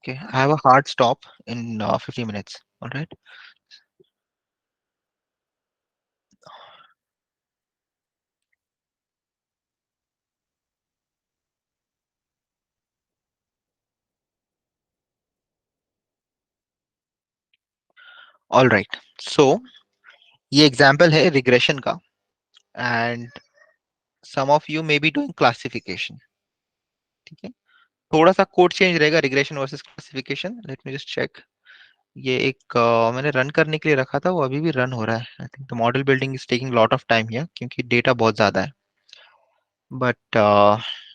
Okay, I have a hard stop in 50 minutes. All right. All right. So ये example है regression का and some of you may be doing classification. ठीक है. थोड़ा सा code change रहेगा regression versus classification. Let me just check. ये एक मैंने रन करने के लिए रखा था, वो अभी भी रन हो रहा है. I think the model building is taking lot of time here क्योंकि डेटा बहुत ज्यादा है. But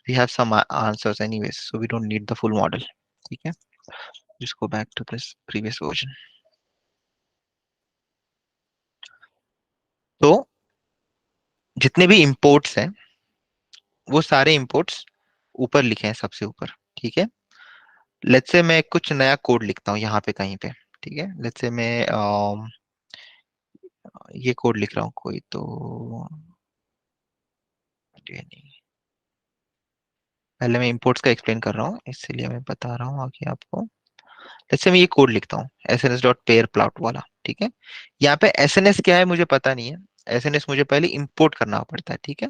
we have some answers anyways, so we don't need the full model. ठीक है. Just go back to this previous version. तो जितने भी imports हैं वो सारे इंपोर्ट्स ऊपर लिखे हैं सबसे ऊपर. ठीक है. लेट्स से मैं कुछ नया कोड लिखता हूँ यहाँ पे कहीं पे. ठीक है. लेट्स से मैं ये कोड लिख रहा हूँ कोई तो. ये नहीं. पहले मैं इंपोर्ट्स का एक्सप्लेन कर रहा हूँ इसलिए मैं बता रहा हूँ आगे आपको. जैसे मैं ये कोड लिखता हूँ S N S dot pair plot वाला. ठीक है. यहाँ पे एस एन एस क्या है मुझे पता नहीं है. एस एन एस मुझे पहले इंपोर्ट करना पड़ता है. ठीक है.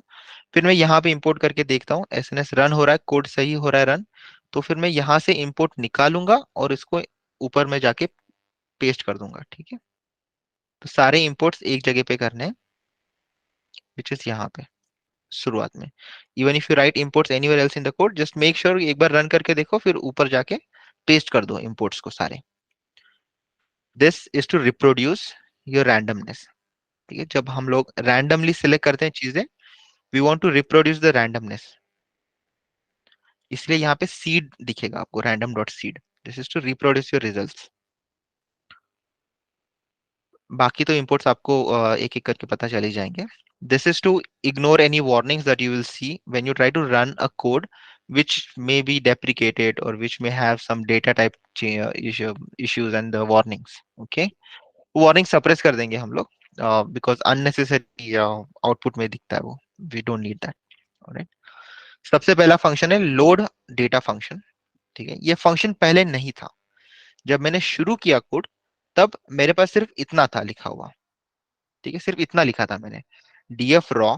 फिर मैं यहाँ पे इंपोर्ट करके देखता हूँ एस एन एस रन हो रहा है, कोड सही हो रहा है रन. तो फिर मैं यहाँ से इंपोर्ट निकालूंगा और इसको ऊपर में जाके पेस्ट कर दूंगा. ठीक है. तो सारे इंपोर्ट्स एक जगह पे करने हैं विच इज यहाँ पे शुरुआत में. Even if you right imports anywhere else in the code, just make sure एक बार रन करके देखो फिर ऊपर जाके पेस्ट कर दो इंपोर्ट्स को सारे. This is to reproduce your randomness. ठीक है. जब हम लोग रैंडमली सिलेक्ट करते हैं चीजें, we want to reproduce the randomness. इसलिए यहाँ पे सीड दिखेगा आपको, random dot seed. This is to reproduce your results. बाकी तो इंपोर्ट्स आपको एक एक करके पता चले जाएंगे. This is to ignore any warnings that you will see when you try to run a code which may be deprecated or which may have some data type issues and the warnings. Okay. Warning suppress कर देंगे हम लोग because unnecessary output में दिखता है वो. We don't need that. Alright. सबसे पहला फंक्शन है लोड डेटा फंक्शन. ठीक है. ये फंक्शन पहले नहीं था. जब मैंने शुरू किया कोड तब मेरे पास सिर्फ इतना था लिखा हुआ. ठीक है. सिर्फ इतना लिखा था मैंने, df raw.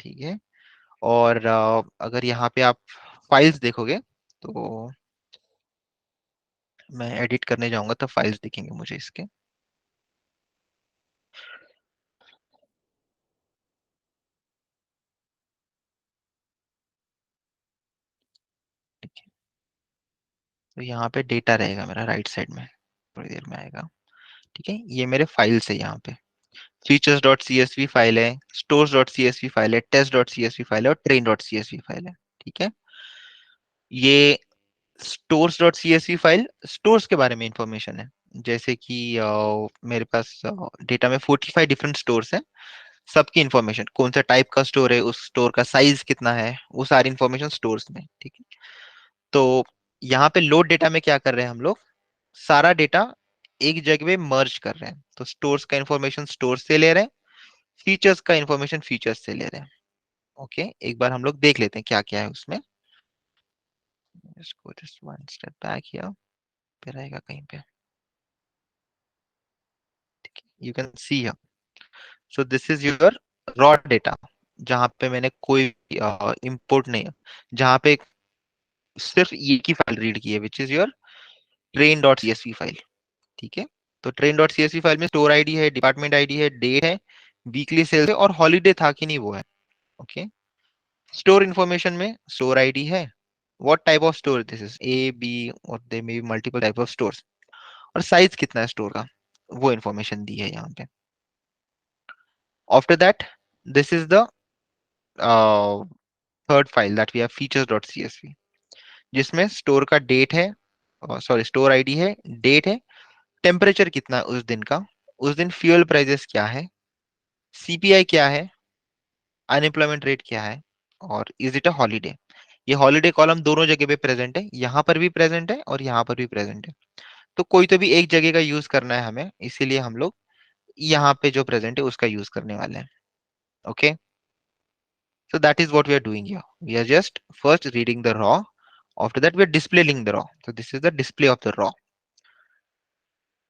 ठीक है. और अगर यहाँ पे आप फाइल्स देखोगे तो मैं एडिट करने जाऊंगा तो फाइल्स दिखेंगे मुझे इसके. ठीक है. तो यहाँ पे डेटा रहेगा मेरा राइट साइड में, थोड़ी देर में आएगा. ठीक है. ये मेरे फाइल्स है यहाँ पे. फीचर्स डॉट सीएसवी फाइल है, स्टोर्स डॉट सीएसवी फाइल है, टेस्ट डॉट सीएसवी फाइल है और ट्रेन डॉट सीएसवी फाइल है. ठीक है. ये stores dot CSV file stores के बारे में इंफॉर्मेशन है. जैसे कि मेरे पास डेटा में 45 डिफरेंट स्टोर्स हैं. सबकी इंफॉर्मेशन, कौन सा टाइप का स्टोर है, उस स्टोर का साइज कितना है, वो सारी इंफॉर्मेशन स्टोर्स में. ठीक है. तो यहाँ पे लोड डेटा में क्या कर रहे हैं हम लोग, सारा डेटा एक जगह पे मर्ज कर रहे हैं. तो स्टोर्स का इंफॉर्मेशन स्टोर से ले रहे हैं, फीचर्स का इंफॉर्मेशन फीचर्स से ले रहे हैं. ओके. एक बार हम लोग देख लेते हैं क्या क्या है उसमें. इसको just one step back here पे रहेगा कहीं पे. You can see here. So this is your raw data जहां पे मैंने कोई इंपोर्ट नहीं है, जहां पे सिर्फ ये की फाइल रीड की है which is your train dot CSV file. ठीक है. तो ट्रेन डॉट सीएसवी फाइल में स्टोर आईडी है, डिपार्टमेंट आईडी है, डेट है, वीकली सेल्स है और हॉलीडे था कि नहीं वो है. ओके. स्टोर इन्फॉर्मेशन में स्टोर आईडी है, what type of store this is A B और they may be multiple type of stores, और साइज कितना है स्टोर का वो इन्फॉर्मेशन दी है यहाँ पे. After that this is the third file that we have features dot CSV, जिसमें स्टोर का डेट है, सॉरी स्टोर आईडी है, डेट है, टेम्परेचर कितना है उस दिन का, उस दिन फ्यूल प्राइसेस क्या है, सीपीआई क्या है, अनएम्प्लॉयमेंट रेट क्या है, और इज इट अ हॉलीडे. ये हॉलीडे कॉलम दोनों जगह पे प्रेजेंट है, यहाँ पर भी प्रेजेंट है और यहाँ पर भी प्रेजेंट है. तो कोई तो भी एक जगह का यूज करना है हमें, इसीलिए हम लोग यहाँ पे जो प्रेजेंट है उसका यूज करने वाले हैं. Okay. So that is what we are doing here. We are just first reading the raw After that, we are displaying the raw. So this is the display of the raw.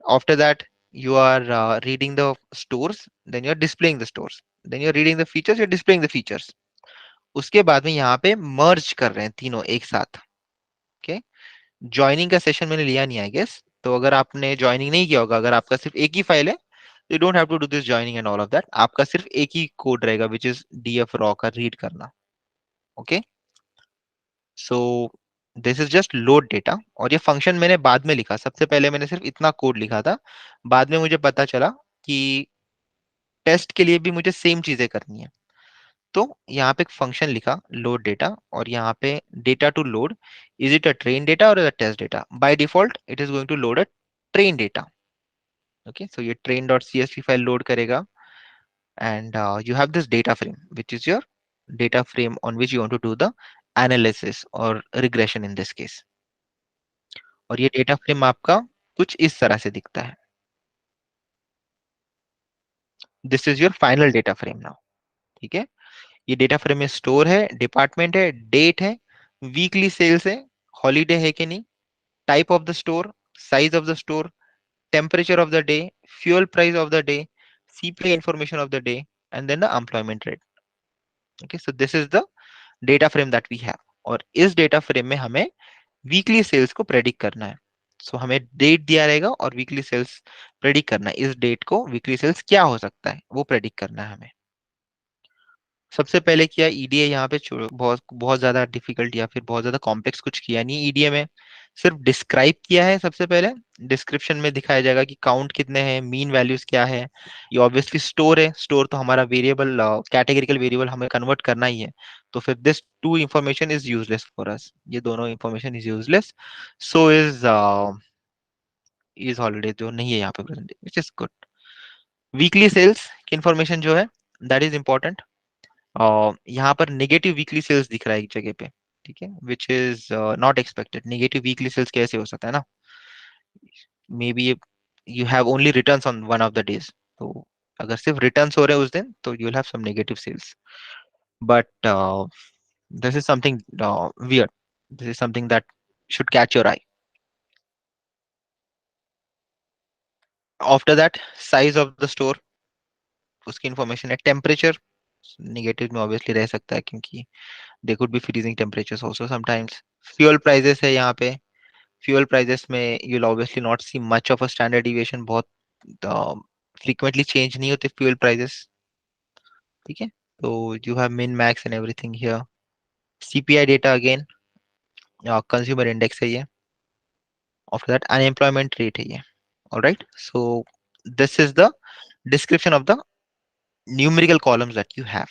After that, you are reading the stores, then you are displaying the stores. Then you are reading the features, you are displaying the features. उसके बाद में यहाँ पे मर्ज कर रहे हैं तीनों एक साथ. ओके. ज्वाइनिंग का सेशन मैंने लिया नहीं, आई गेस. तो अगर आपने ज्वाइनिंग नहीं किया होगा, अगर आपका सिर्फ एक ही फाइल है, you don't have to do this joining and all of that. आपका सिर्फ एक ही कोड रहेगा, विच इज डीएफ रॉ का रीड करना. Okay. So this is just load data. और ये फंक्शन मैंने बाद में लिखा, सबसे पहले मैंने सिर्फ इतना कोड लिखा था. बाद में मुझे पता चला कि टेस्ट के लिए भी मुझे सेम चीजें करनी है. तो यहाँ पे एक फंक्शन लिखा लोड डेटा, और यहाँ पे data to load, is it a train data और test data. By default it is going to load a train data. Okay. So ये train dot CSV file load करेगा. And you have this data frame which is your data frame on which you want to do the analysis or regression in this case. और ये data frame आपका कुछ इस तरह से दिखता है. This is your final data frame now. ठीक है. ये डेटा फ्रेम में स्टोर है, डिपार्टमेंट है, डेट है, वीकली सेल्स है, हॉलीडे है कि नहीं, type of the store, size of the store, temperature of the day, fuel price of the day, CPI information of the day, and then the employment rate. Okay. So this is the data frame that we have. और इस data frame में हमें weekly sales को predict करना है. सो हमें date दिया रहेगा और वीकली सेल्स प्रेडिक्ट करना है. इस डेट को वीकली सेल्स क्या हो सकता है वो प्रेडिक्ट करना है हमें. सबसे पहले किया ईडीए. यहाँ पे बहुत बहुत ज्यादा डिफिकल्ट या फिर बहुत ज्यादा कॉम्प्लेक्स कुछ किया नहीं ईडीए में. सिर्फ डिस्क्राइब किया है. सबसे पहले डिस्क्रिप्शन में दिखाया जाएगा कि काउंट कितने हैं, मीन वैल्यूज क्या है. ये ऑब्वियसली स्टोर है. स्टोर तो हमारा वेरिएबल, कैटेगरिकल वेरिएबल हमें कन्वर्ट करना ही है. तो फिर this two information is useless for us. ये दोनों information is useless. So is holiday जो नहीं है यहाँ पे present, which is good. Weekly sales की इंफॉर्मेशन जो है दैट इज इंपॉर्टेंट. यहाँ पर नेगेटिव वीकली सेल्स दिख रहा है एक जगह पे. ठीक है. Which is not expected. Negative weekly sales कैसे हो सकता है ना. Maybe you have only returns on one of the days. तो अगर सिर्फ रिटर्न्स हो रहे हैं उस दिन तो you will have some negative sales. But this is something weird. This is something that should catch your eye. After that, size of the store, उसकी इंफॉर्मेशन है. टेम्परेचर नेगेटिव में ऑब्वियसली रह सकता है क्योंकि they could be freezing temperatures also sometimes. Fuel prices है यहाँ पे. फ्यूल प्राइसेस में you will obviously not see much of a standard deviation. बहुत फ्रीक्वेंटली चेंज नहीं होते फ्यूल प्राइसेस. ठीक है. तो you have min max and everything here. CPI data again consumer index है ये. आफ्टर दैट अनएम्प्लॉयमेंट रेट है ये. Alright. So this is the description of the numerical columns that you have.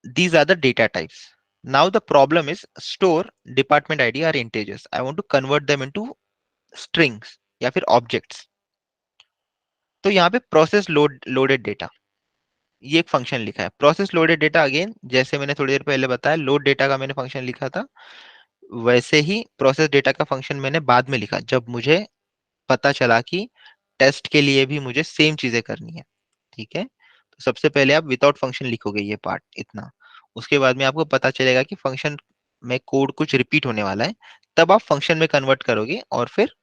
These are the data types. Now the problem is store, department ID are integers. I want to convert them into strings या फिर objects. तो यहाँ पे process loaded data, ये एक function लिखा है. Process loaded data again जैसे मैंने थोड़ी देर पहले बताया लोड डेटा का मैंने फंक्शन लिखा था, वैसे ही प्रोसेस डेटा का फंक्शन मैंने बाद में लिखा जब मुझे पता चला कि टेस्ट के लिए भी मुझे सेम चीजें करनी है. ठीक है. तो सबसे पहले आप विदाउट फंक्शन लिखोगे ये पार्ट इतना. उसके बाद में आपको पता चलेगा कि फंक्शन में कोड कुछ रिपीट होने वाला है. तब आप फंक्शन में कन्वर्ट करोगे और फिर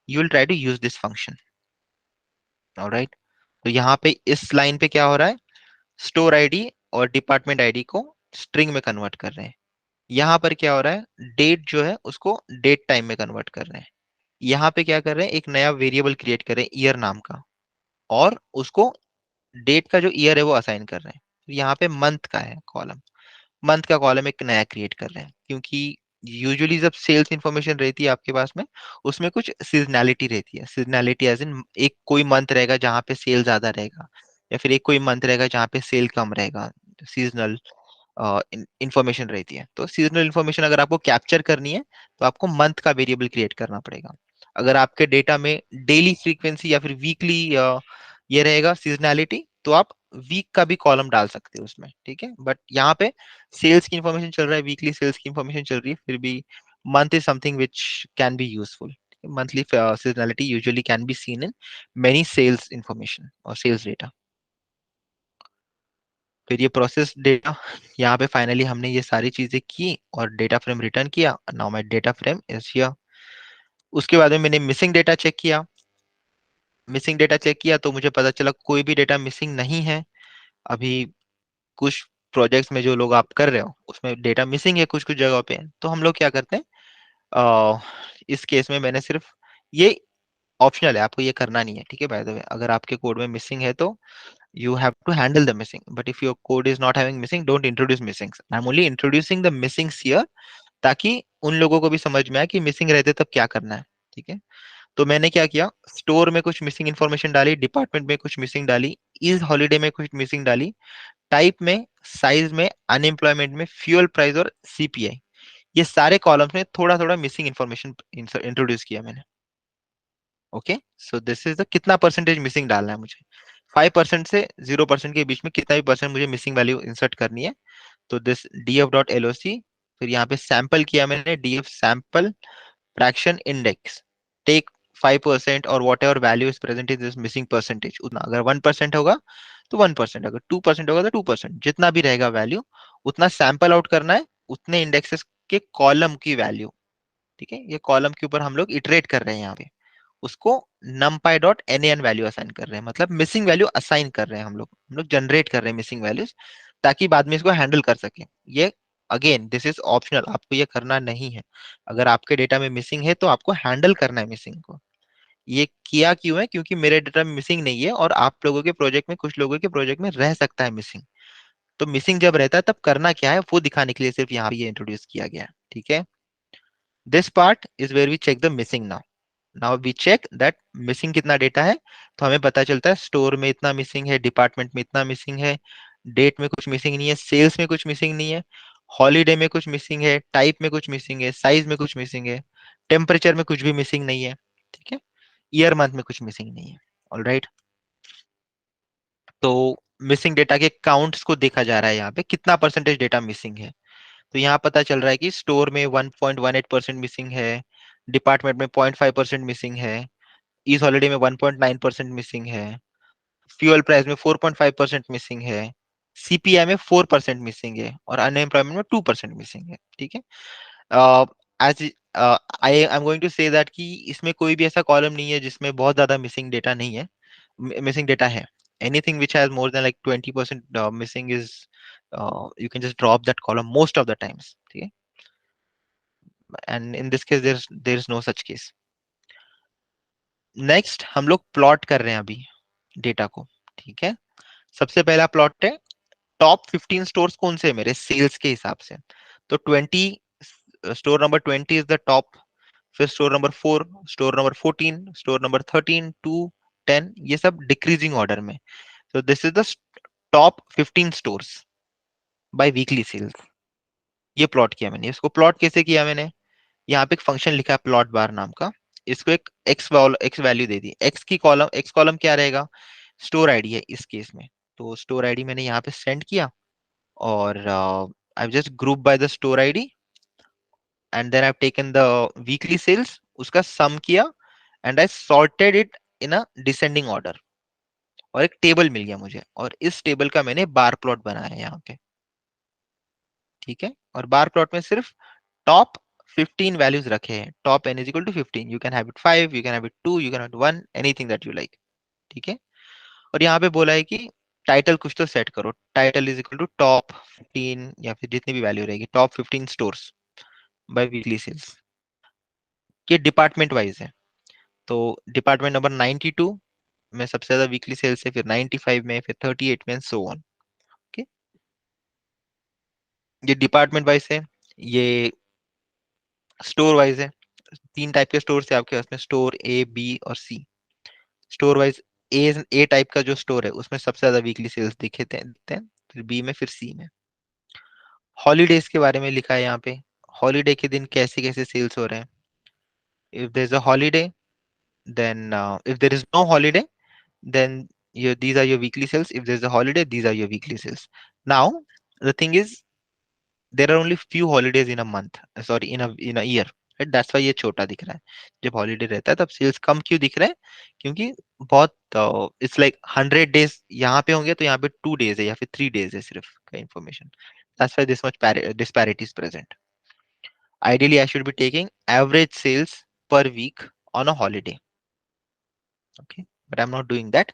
you will try to use this function. Alright. तो यहाँ पे इस लाइन पे क्या हो रहा है, स्टोर आईडी और डिपार्टमेंट आईडी को स्ट्रिंग में कन्वर्ट कर रहे हैं. यहाँ पर क्या हो रहा है, डेट जो है उसको डेट टाइम में कन्वर्ट कर रहे हैं. यहाँ पे क्या कर रहे हैं, एक नया वेरिएबल क्रिएट कर रहे हैं ईयर नाम का, और उसको डेट का जो ईयर है वो असाइन कर रहे हैं. तो यहाँ पे मंथ का है कॉलम. मंथ का कॉलम एक नया क्रिएट कर रहे हैं क्योंकि यूजुअली जब सेल्स इंफॉर्मेशन रहती है आपके पास में, उसमें कुछ सीजनैलिटी रहती है. सीजनैलिटी एज इन एक कोई मंथ रहेगा जहाँ पे सेल ज्यादा रहेगा, या फिर एक कोई मंथ रहेगा जहाँ पे सेल कम रहेगा. सीजनल इंफॉर्मेशन रहती है. तो सीजनल इंफॉर्मेशन अगर आपको कैप्चर करनी है तो आपको मंथ का वेरिएबल क्रिएट करना पड़ेगा. अगर आपके डेटा में डेली फ्रीक्वेंसी या फिर वीकली ये रहेगा सीजनैलिटी, तो आप वीक का भी कॉलम डाल सकते हो उसमें. ठीक है. बट यहाँ पे सेल्स की इंफॉर्मेशन चल रहा है, वीकली सेल्स की इंफॉर्मेशन चल रही है, फिर भी month is something which can be useful. monthly seasonality usually can be seen in many sales information or sales data. फिर ये प्रोसेस डेटा, यहाँ पे फाइनली हमने ये सारी चीजें की और डेटा फ्रेम रिटर्न किया। Now my data frame is here. उसके बाद में मैंने मिसिंग डेटा चेक किया। मिसिंग डेटा चेक किया तो मुझे पता चला कोई भी डेटा मिसिंग नहीं है। अभी कुछ प्रोजेक्ट्स में जो लोग आप कर रहे हो उसमें डेटा मिसिंग है कुछ कुछ जगहों पे, तो हम लोग क्या करते हैं, अ, इस केस में मैंने सिर्फ ये ऑप्शनल है, आपको ये करना नहीं है, ठीक है। बाय द वे, अगर आपके कोड में मिसिंग है तो you have to handle the missing, but if your code is not having missing, don't introduce missings. I'm only introducing the missings here ताकि उन लोगों को भी समझ में आए कि मिसिंग रहते तब क्या करना है, ठीक है। तो मैंने क्या किया, स्टोर में कुछ मिसिंग इन्फॉर्मेशन डाली, डिपार्टमेंट में कुछ मिसिंग डाली, इस हॉलीडे में कुछ मिसिंग डाली, टाइप में, साइज में, अनएम्प्लॉयमेंट में, फ्यूल प्राइस और सीपीआई, ये सारे कॉलम्स में थोड़ा थोड़ा मिसिंग इन्फॉर्मेशन इंट्रोड्यूस किया मैंने। Okay, so this is the कितना परसेंटेज मिसिंग डालना है मुझे, 5% से 0% के बीच में कितना भी परसेंट मुझे मिसिंग वैल्यू इंसर्ट करनी है। तो this df dot L O C, फिर यहाँ पे सैंपल किया मैंने, df sample fraction index, take 5% और whatever value is present in this missing percentage, उतना। अगर 1% होगा तो 1%, अगर 2% होगा तो 2%, जितना भी रहेगा वैल्यू उतना सैंपल आउट करना है, उतने इंडेक्सेस के कॉलम की वैल्यू, ठीक है। ये कॉलम के ऊपर हम लोग इटरेट कर रहे हैं यहाँ पे, उसको numpy dot nan value assign कर रहे हैं, मतलब मिसिंग वैल्यू असाइन कर रहे हैं हम लोग जनरेट कर रहे हैं मिसिंग वैल्यूज, ताकि बाद में इसको हैंडल कर सकें। ये अगेन दिस इज ऑप्शनल, आपको ये करना नहीं है। अगर आपके डेटा में मिसिंग है तो आपको हैंडल करना है मिसिंग को। ये किया क्यों है, क्योंकि मेरे डेटा में मिसिंग नहीं है और आप लोगों के प्रोजेक्ट में, कुछ लोगों के प्रोजेक्ट में रह सकता है मिसिंग। तो मिसिंग जब रहता है तब करना क्या है वो दिखाने के लिए सिर्फ यहाँ पे ये इंट्रोड्यूस किया गया है, ठीक है। This part is where we check the missing. Now we check that missing कितना डेटा है। तो हमें पता चलता है स्टोर में इतना मिसिंग है, डिपार्टमेंट में इतना मिसिंग है, डेट में कुछ मिसिंग नहीं है, सेल्स में कुछ मिसिंग नहीं है, हॉलीडे में कुछ मिसिंग है, टाइप में कुछ मिसिंग है, साइज में कुछ मिसिंग है, टेम्परेचर में कुछ भी मिसिंग नहीं है, ठीक है। ईयर मंथ में कुछ मिसिंग नहीं है। ऑल राइट, तो मिसिंग डेटा के काउंट्स को देखा जा रहा है, यहाँ पे कितना परसेंटेज डेटा मिसिंग है। तो यहाँ पता चल रहा है कि स्टोर में 1.18% मिसिंग है, डिपार्टमेंट में 0.5% मिसिंग है, इस हॉलीडे में 1.9% मिसिंग है, फ्यूल प्राइस में 4.5% मिसिंग है, सीपीआई में 4% मिसिंग है और अनएम्प्लॉयमेंट में 2% मिसिंग है, ठीक है। As I am going to say that कि इसमें कोई भी ऐसा कॉलम नहीं है जिसमें बहुत ज्यादा मिसिंग डेटा नहीं है, मिसिंग डेटा है। Anything which has more than like 20% missing is, you can just drop that column most of the times, ठीक है। And in this case there is no such case. Next हम लोग plot कर रहे हैं अभी data को, ठीक है। सबसे पहला प्लॉट है टॉप 15 स्टोर्स कौन से है मेरे सेल्स के हिसाब से। तो 20, store number 20 is the top, फिर store number 4, store number 14, store number 13, 2, 10, ये सब डिक्रीजिंग ऑर्डर में। तो this is the top 15 stores by weekly sales. ये प्लॉट किया मैंने। इसको प्लॉट कैसे किया मैंने, यहाँ पे एक फंक्शन लिखा है प्लॉट बार नाम का, इसको एक एक्स वैल्यू दे दी। एक्स कॉलम क्या रहेगा, स्टोर आईडी है इस केस में। तो स्टोर आईडी मैंने यहाँ पे सेंड किया और I just group by the store ID and then I taken the weekly sales, उसका सम किया and I sorted it in a descending order, और एक टेबल मिल गया मुझे, और इस टेबल का मैंने बार प्लॉट बनाया है यहाँ पे, ठीक है। और बार प्लॉट में सिर्फ टॉप 15 वैल्यूज रखे हैं। Top n is equal to 15, you can have it 5, you can have it 2, you can have it 1, anything that you like, ठीक है। और यहाँ पे बोला है कि टाइटल कुछ तो सेट करो, title is equal to top 15 या फिर जितनी भी वैल्यू रहेगी, top 15 stores by weekly sales. ये डिपार्टमेंट वाइज है। तो डिपार्टमेंट नंबर 92 में सबसे ज्यादा वीकली सेल्स है, फिर 95 में, फिर 38 में, सो ऑन। ओके, ये डिपार्टमेंट वाइज है। ये स्टोर वाइज है। तीन टाइप के स्टोर है आपके पास में, स्टोर ए, बी और सी। स्टोर वाइज ए टाइप का जो स्टोर है उसमें सबसे ज्यादा वीकली सेल्स दिखते हैं, फिर बी में, फिर सी में। हॉलीडेज के बारे में लिखा है यहाँ पे, हॉलीडे के दिन कैसे कैसे सेल्स हो रहे हैं। If there is a holiday, then if there is no holiday, then these are your weekly sales. If there's a holiday, these are your weekly sales. Now the thing is, there are only few holidays in a month, sorry, in a year. Right, that's why ये छोटा दिख रहा है। जब holiday रहता है तब sales कम क्यों दिख रहा है? क्योंकि बहुत इट्स लाइक 100 डेज यहाँ पे होंगे तो यहाँ पे 2 डेज है या फिर 3 डेज है सिर्फ का information. That's why this much disparity is present. Ideally, I should be taking average sales per week on a holiday. Okay, but I'm not doing that.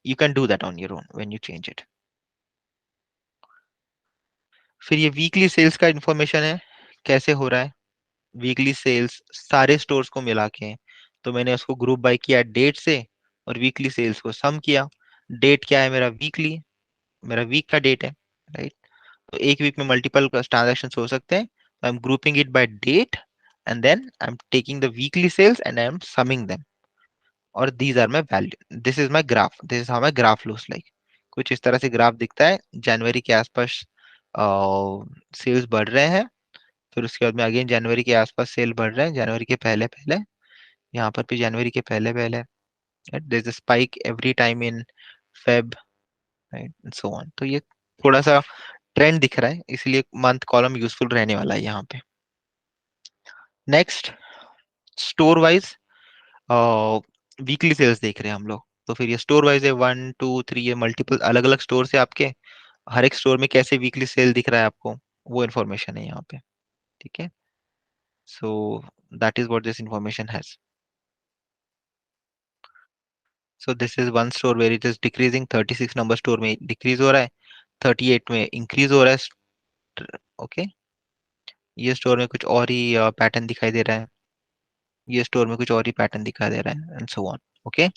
You can do that on your own when you change it. फिर ये weekly sales का information है, कैसे हो रहा है weekly sales सारे stores को मिला के। तो मैंने उसको ग्रुप बाय किया डेट से और वीकली सेल्स को सम किया। डेट क्या है मेरा? वीकली, मेरा वीक का डेट है, राइट। तो एक वीक में मल्टीपल ट्रांजेक्शन हो सकते हैं, I am grouping it by date and then I am taking the weekly sales and I am summing them, और these are my value, this is my graph, this is how my graph looks like. कुछ इस तरह से graph दिखता है। जनवरी के आसपास sales बढ़ रहे हैं, फिर उसके बाद में अगेन जनवरी के आसपास सेल बढ़ रहे हैं, जनवरी के पहले पहले, यहाँ पर भी जनवरी के पहले पहले, there is a spike every time in Feb, right, so on. तो ये थोड़ा सा ट्रेंड दिख रहा है, इसलिए मंथ कॉलम यूजफुल रहने वाला है यहाँ पे। Next, store wise weekly sales देख रहे हैं हम लोग, तो फिर ये स्टोर वाइज है, 1 2 3, ये मल्टीपल अलग अलग स्टोर है आपके। हर एक स्टोर में कैसे वीकली सेल दिख रहा है आपको, वो इन्फॉर्मेशन है यहाँ पे, ठीक है। So that is what this information has. So this is one store where it is decreasing, 36 number store में डिक्रीज हो रहा है, 38 में इंक्रीज हो रहा है। ओके, ये स्टोर में कुछ और ही पैटर्न दिखाई दे रहा है, ये स्टोर में कुछ और ही पैटर्न दिखाई दे रहा है, and so on. Okay,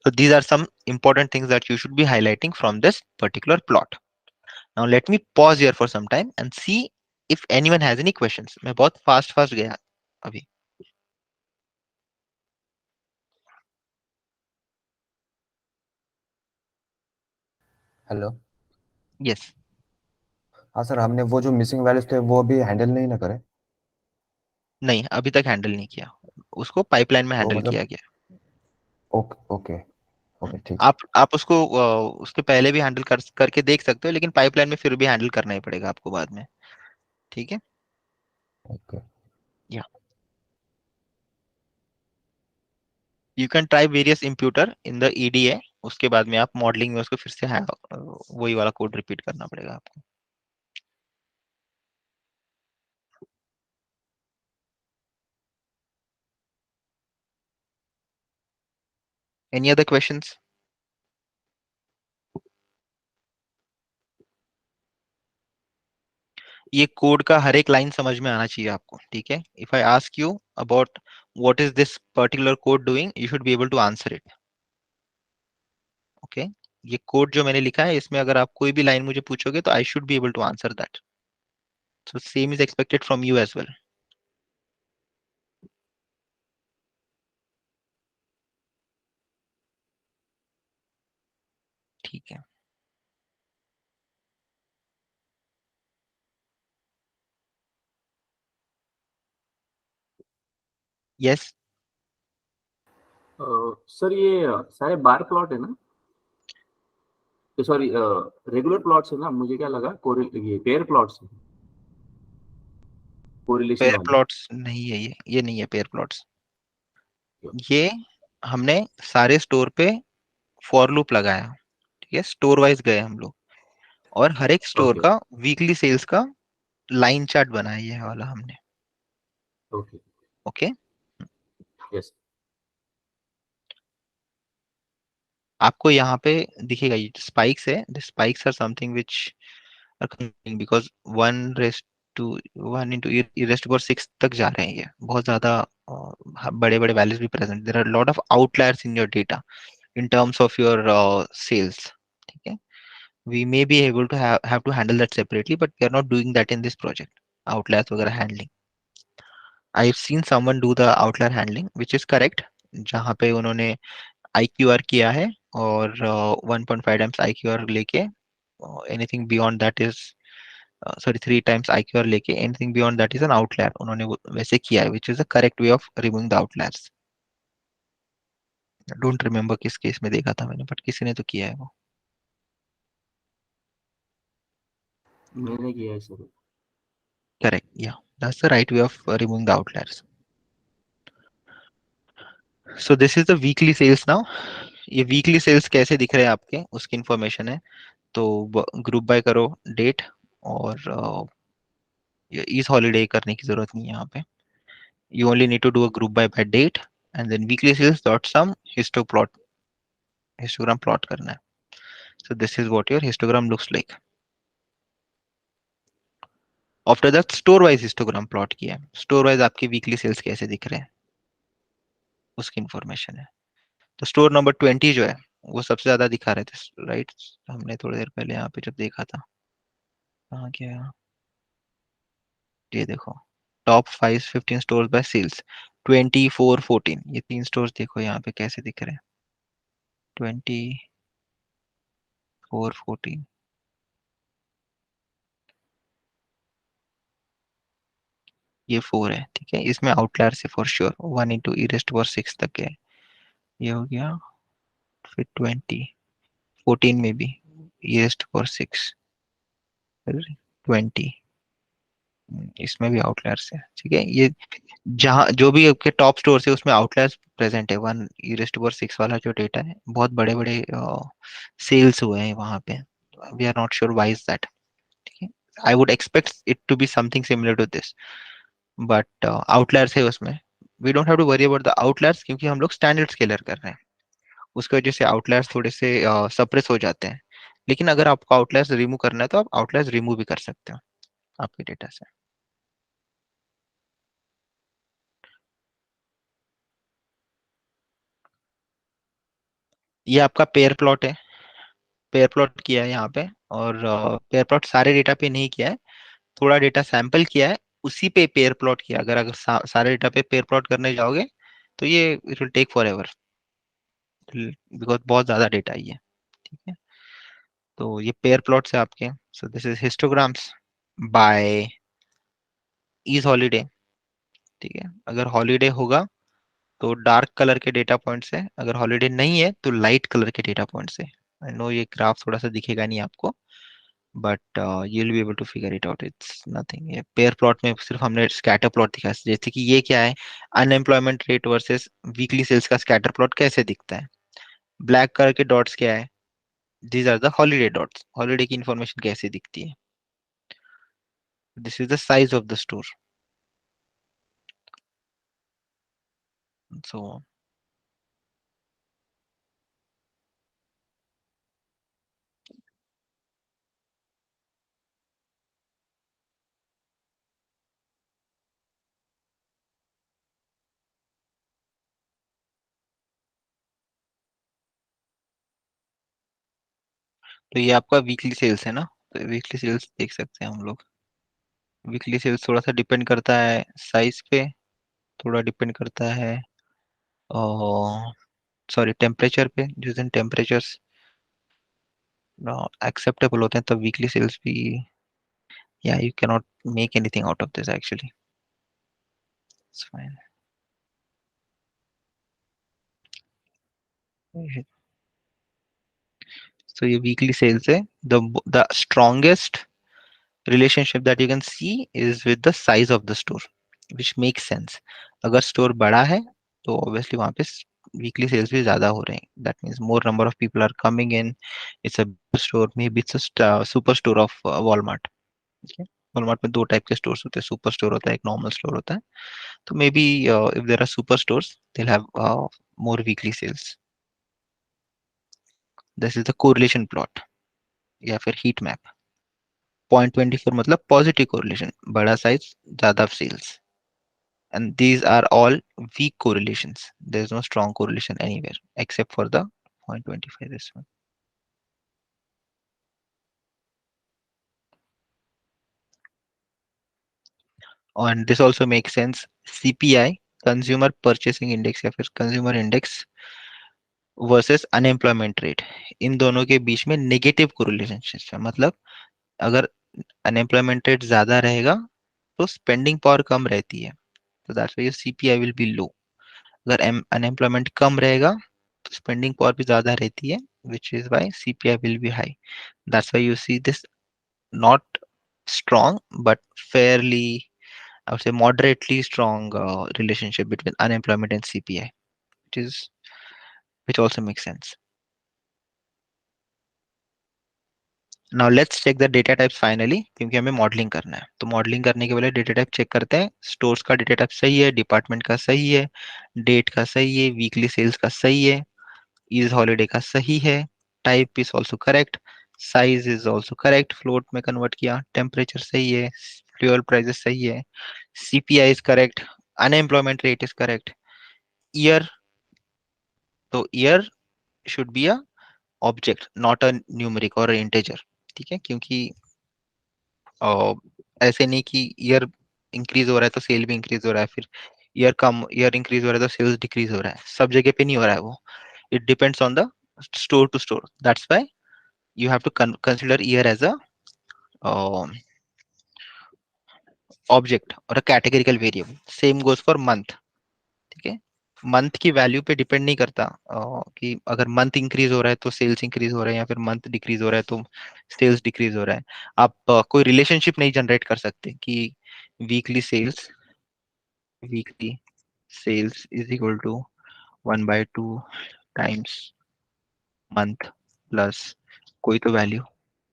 so these are some important things that you should be highlighting from this particular plot. Now let me pause here for some time and see if anyone has any questions. मैं बहुत fast fast गया अभी। Hello. Yes, हाँ sir, हमने वो जो missing values थे वो अभी हैंडल नहीं ना करे। नहीं अभी तक हैंडल नहीं किया, उसको पाइपलाइन में तो हैंडल किया मतलब गया। Okay okay. ओके ठीक है। आप उसको उसके पहले भी हैंडल करके देख सकते हो, लेकिन पाइपलाइन में फिर भी हैंडल करना ही पड़ेगा आपको बाद में, ठीक है। ओके। या you can try various imputer in the EDA, उसके बाद में आप मॉडलिंग में उसको फिर से वही वाला कोड रिपीट करना पड़ेगा आपको। Any other questions? ये कोड का हर एक लाइन समझ में आना चाहिए आपको, ठीक है। If I ask you about what is this particular code doing, you should be able to answer it. Okay, ये कोड जो मैंने लिखा है इसमें अगर आप कोई भी लाइन मुझे पूछोगे तो I should be able to answer that. So same is expected from you as well, ठीक है। यस, सर ये सारे बार प्लॉट है ना? सॉरी, रेगुलर प्लॉट्स है ना? मुझे क्या लगा ये पेयर प्लॉट्स है, कोरिलेशन पेयर वाले। प्लॉट्स नहीं है, ये नहीं है पेयर प्लॉट्स। ये हमने सारे स्टोर पे फॉर लूप लगाया, ठीक है, स्टोर वाइज गए हम लोग, और हर एक स्टोर ओके का वीकली सेल्स का लाइन चार्ट बनाया है ये वाला हमने। ओके। Okay, yes. आपको यहाँ पे दिखेगा ये स्पाइक्स है, the spikes are something which are coming because 1:1 तक जा रहे हैं, ये बहुत ज्यादा बड़े बड़े वैल्यूज भी present, there are lot of outliers in your data in terms of your sales, ठीक है। We may be able to have to handle that separately, but we are not doing that in this project, outliers वगैरह handling। I've seen someone do the outlier handling which is correct, जहाँ पे उन्होंने IQR किया है और 1.5 times IQR लेके anything beyond that is sorry 3 times IQR लेके anything beyond that is an outlier, उन्होंने वैसे किया है, which is the correct way of removing the outliers। Don't remember किस केस में देखा था मैंने, बट किसी ने तो किया है वो। मैंने किया है sir. Correct, yeah, that's the right way of removing the outliers। So this is the weekly sales now. ये वीकली सेल्स कैसे दिख रहे हैं आपके, उसकी इंफॉर्मेशन है। तो ग्रुप बाय करो डेट, और इस हॉलीडे करने की जरूरत नहीं है यहाँ पे। You only need to do a group by date, and then weekly sales dot sum histogram plot करना है। So this is what your histogram looks like. After that store wise histogram plot किया है। Store wise आपके weekly sales कैसे दिख रहे हैं उसकी इंफॉर्मेशन है। तो स्टोर नंबर 20 जो है वो सबसे ज्यादा दिखा रहे थे, राइट? हमने थोड़ी देर पहले यहाँ पे जब देखा था, कहाँ गया, ये देखो, टॉप 5 15 स्टोर बाय सेल्स, 24 14, ये 3 स्टोर देखो यहाँ पे कैसे दिख रहे हैं। 24 14, ये 4 है, ठीक है। इसमें आउटलायर से फॉर श्योर 1 into e⁻⁶ तक है, ये हो गया। फिर 20 14 में भी e⁻⁶, फिर 20, इसमें भी आउटलायर्स है, ठीक है। ये जहाँ जो भी आपके टॉप स्टोर है उसमें आउटलायर्स प्रेजेंट है। 1 e⁻⁶ वाला जो डेटा है, बहुत बड़े बड़े सेल्स हुए हैं वहां पे। We are not sure why is that, ठीक है। I would expect it to be something similar to this, but outliers है उसमें। We don't have to worry about the outliers, क्योंकि हम लोग स्टैंडर्ड स्केलर कर रहे हैं। उसकी वजह से आउटलायर्स थोड़े से सप्रेस हो जाते हैं। लेकिन अगर आपको आउटलायर्स रिमूव करना है तो आप आउटलायर्स रिमूव भी कर सकते हो आपके डेटा से। ये आपका पेयर प्लॉट है। पेयर प्लॉट किया है यहाँ पे, और पेयर प्लॉट सारे डेटा पे नहीं किया है, थोड़ा डेटा सैंपल किया है, उसी पे पेयर प्लॉट किया। अगर अगर सारे डेटा पे पेयर प्लॉट करने जाओगे तो ये it will take forever, because बहुत ज्यादा डेटा ही है, ठीक है। तो ये पेयर प्लॉट्स है आपके। So this is histograms by is holiday, ठीक है। अगर हॉलीडे होगा तो डार्क कलर के डेटा पॉइंट्स है, अगर हॉलीडे नहीं है तो लाइट कलर के डेटा पॉइंट्स है। आई नो ये ग्राफ थोड़ा सा दिखेगा नहीं आपको, but you will be able to figure it out, it's nothing. ये पेयर प्लॉट में सिर्फ हमने स्कैटर प्लॉट दिखा, जैसे कि ये क्या है, unemployment rate versus weekly sales का स्कैटर प्लॉट कैसे दिखता है। ब्लैक कलर के डॉट्स क्या है, these are the holiday dots, holiday की इंफॉर्मेशन कैसे दिखती है। This is the size of the store, so. तो ये आपका वीकली सेल्स है ना, तो वीकली सेल्स देख सकते हैं हम लोग। वीकली सेल्स थोड़ा सा डिपेंड करता है साइज पे, थोड़ा डिपेंड करता है सॉरी टेम्परेचर पे। जिस दिन टेम्परेचर्स एक्सेप्टेबल होते हैं तब वीकली सेल्स भी, या you can not make anything out of this actually, it's fine. So ये वीकली सेल्स है। The strongest relationship that you can see is with the size of the store, which makes sense। अगर store बड़ा है तो obviously वहां पे weekly sales भी ज्यादा हो रहे हैं, that means more number of people are coming in. It's a store, maybe it's super store of Walmart, ठीक है। वॉलमार्ट में दो टाइप के स्टोर्स होते हैं, सुपर स्टोर होता है, एक नॉर्मल स्टोर होता है। तो maybe if there are super stores they have more weekly sales. This is the correlation plot या फिर हीट मैप। 0.24 मतलब पॉजिटिव कोरिलेशन, बड़ा साइज ज्यादा sales, and these are all weak correlations. There is no strong correlation anywhere except for the 0.25, this one. And this also makes sense। CPI, consumer purchasing index या फिर consumer index versus unemployment rate, इन दोनों के बीच में negative correlation है। मतलब अगर unemployment rate ज्यादा रहेगा तो स्पेंडिंग पावर कम रहती है, तो that's why CPI will be low. अगर अनएम्प्लॉयमेंट कम रहेगा तो स्पेंडिंग पावर भी ज्यादा रहती है, which is why CPI will be high। That's why you see this not strong but fairly, I would say moderately strong relationship between unemployment and CPI। which also makes sense. Now let's check the data types finally, क्योंकि हमें modelling करना है। तो modelling करने के पहले data type check करते हैं। स्टोर्स का डेटा टाइप सही है, डिपार्टमेंट का सही है, डेट का सही है, वीकली सेल्स का सही है, इज हॉलीडे का सही है, type is also correct, size is also correct, float में कन्वर्ट किया, टेम्परेचर सही है, फ्यूल प्राइसेस सही है, CPI is correct, unemployment rate is correct, year, तो year should be a object not a numeric और इंटेजर, ठीक है, क्योंकि ऐसे नहीं कि ईयर इंक्रीज हो रहा है तो सेल भी इंक्रीज हो रहा है, फिर ईयर इंक्रीज हो रहा है तो सेल्स डिक्रीज हो रहा है, सब जगह पे नहीं हो रहा है वो। It depends on the store to store, that's why you have to consider year as a uh, object or a categorical variable. Same goes for month, ठीक है। मंथ की वैल्यू पे डिपेंड नहीं करता कि अगर मंथ इंक्रीज हो रहा है तो सेल्स इंक्रीज हो रहा है, या फिर मंथ डिक्रीज हो रहा है तो सेल्स डिक्रीज हो रहा है। आप कोई रिलेशनशिप नहीं जनरेट कर सकते कि weekly sales weekly sales is equal to 1/2 times month plus कोई तो वैल्यू।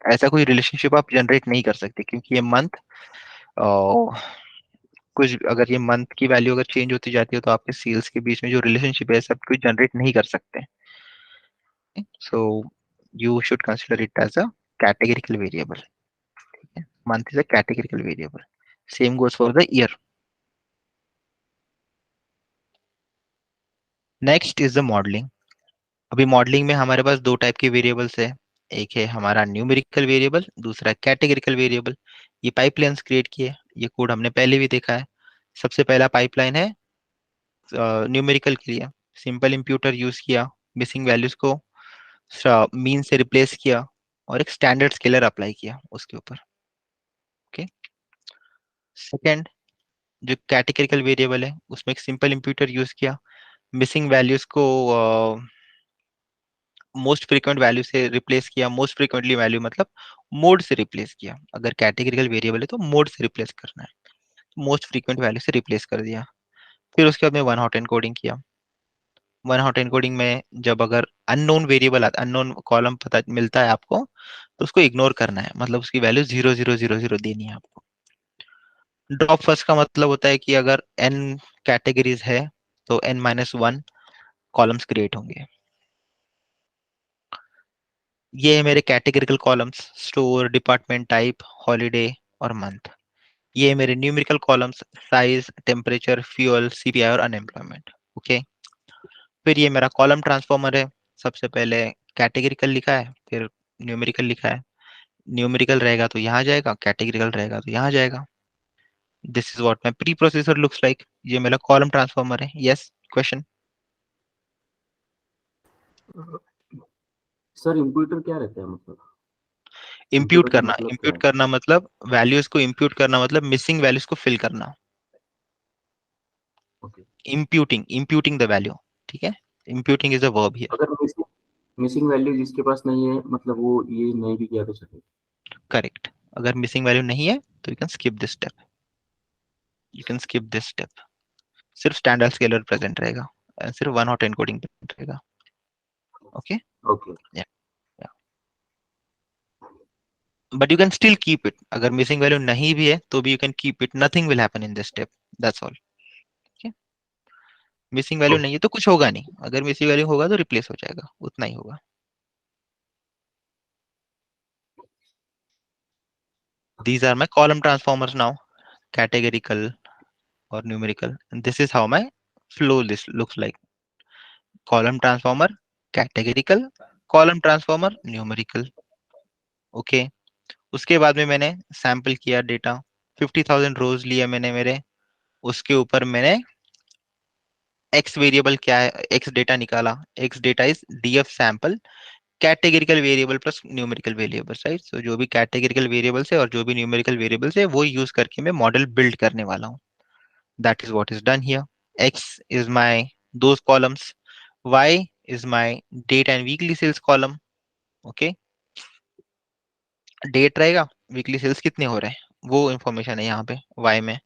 ऐसा कोई रिलेशनशिप आप जनरेट नहीं कर सकते, क्योंकि ये मंथ कुछ, अगर ये मंथ की वैल्यू अगर चेंज होती जाती है तो आपके सेल्स के बीच में जो रिलेशनशिप है सब कुछ जनरेट नहीं कर सकते। So you should consider it as a categorical variable, ठीक है। Month is a categorical variable. Same goes for the year. Next is the modelling. अभी मॉडलिंग में हमारे पास दो टाइप के वेरिएबल्स है, एक है हमारा न्यूमेरिकल वेरिएबल, दूसरा कैटेगरिकल वेरिएबल। ये पाइपलाइंस क्रिएट किए, ये कोड हमने पहले भी देखा है। सबसे पहला पाइपलाइन है न्यूमेरिकल के लिए, सिंपल इंप्यूटर यूज किया, मिसिंग वैल्यूज को मीन से रिप्लेस किया और एक स्टैंडर्ड स्केलर अप्लाई किया उसके ऊपर, ओके। सेकंड, जो कैटेगरिकल वेरिएबल है उसमें एक सिंपल इंप्यूटर यूज किया, मिसिंग वैल्यूज को मोस्ट फ्रीक्वेंट वैल्यू से रिप्लेस किया। मोस्ट फ्रीक्वेंटली वैल्यू मतलब मोड से रिप्लेस किया, अगर कैटेगरिकल वेरिएबल है तो मोड से रिप्लेस करना है, मोस्ट फ्रीक्वेंट वैल्यू से रिप्लेस कर दिया। फिर उसके बाद में वन हॉट एनकोडिंग किया। वन हॉट एनकोडिंग में जब अगर अननोन वेरिएबल आता, अननोन कॉलम पता मिलता है आपको, तो उसको इग्नोर करना है, मतलब उसकी वैल्यू 0000 देनी है आपको। ड्रॉप फर्स्ट का मतलब होता है कि अगर n कैटेगरीज है तो n-1 कॉलम्स क्रिएट होंगे। ये है मेरे categorical columns, store, department, type, holiday और मंथ। ये है मेरे numerical columns, size, temperature, fuel, CPI और अनएम्प्लॉयमेंट, ओके। फिर ये मेरा कॉलम ट्रांसफॉर्मर है। सबसे पहले कैटेगरिकल लिखा है, फिर न्यूमेरिकल लिखा है। न्यूमेरिकल रहेगा तो यहाँ जाएगा, कैटेगरिकल रहेगा तो यहाँ जाएगा। This is what my pre processor looks like. ये मेरा कॉलम ट्रांसफॉर्मर है। Yes, question. सर इम्प्यूटर क्या रहता है, मतलब इंप्यूट इम्प्यूटर का करना, मतलब क्या इंप्यूट है? करना मतलब वैल्यूज को इंप्यूट करना, मतलब मिसिंग वैल्यूज को फिल करना। ओके। इंप्यूटिंग, इंप्यूटिंग द वैल्यू, ठीक है। इंप्यूटिंग इज अ वर्ब हियर। अगर मिसिंग मिसिंग वैल्यू जिसके पास नहीं है, मतलब वो ये नहीं भी किया तो चलेगा? करेक्ट। अगर मिसिंग वैल्यू नहीं है तो you can skip this step, you can skip this step. सिर्फ स्टैंडर्ड स्केलर प्रेजेंट रहेगा, सिर्फ वन हॉट एनकोडिंग प्रेजेंट रहेगा, okay. Okay. But you can still keep it, अगर मिसिंग वैल्यू नहीं भी है तो भी you can keep it, nothing will happen in this step, that's all. Missing value नहीं है तो कुछ होगा नहीं, अगर मिसिंग वैल्यू होगा तो रिप्लेस हो जाएगा, उतना ही होगा। These are my column transformers now, categorical or numerical. And this is how my flow list looks like. Column transformer, categorical, column transformer, numerical. Okay. उसके बाद में मैंने सैंपल किया डेटा, 50,000 रोज लिया मैंने मेरे, उसके ऊपर मैंने एक्स वेरिएबल क्या है, एक्स डेटा निकाला। X data is DF sample categorical variable plus numerical variables, right. So जो भी कैटेगरिकल वेरिएबल्स है और जो भी न्यूमेरिकल वेरिएबल्स है वो यूज करके मैं मॉडल बिल्ड करने वाला हूँ। That is what is done here. X is my those columns. Y is my date and weekly sales column. Okay. Date रहेगा, weekly sales कितने हो रहे हैं वो इंफॉर्मेशन है यहाँ पे Y में।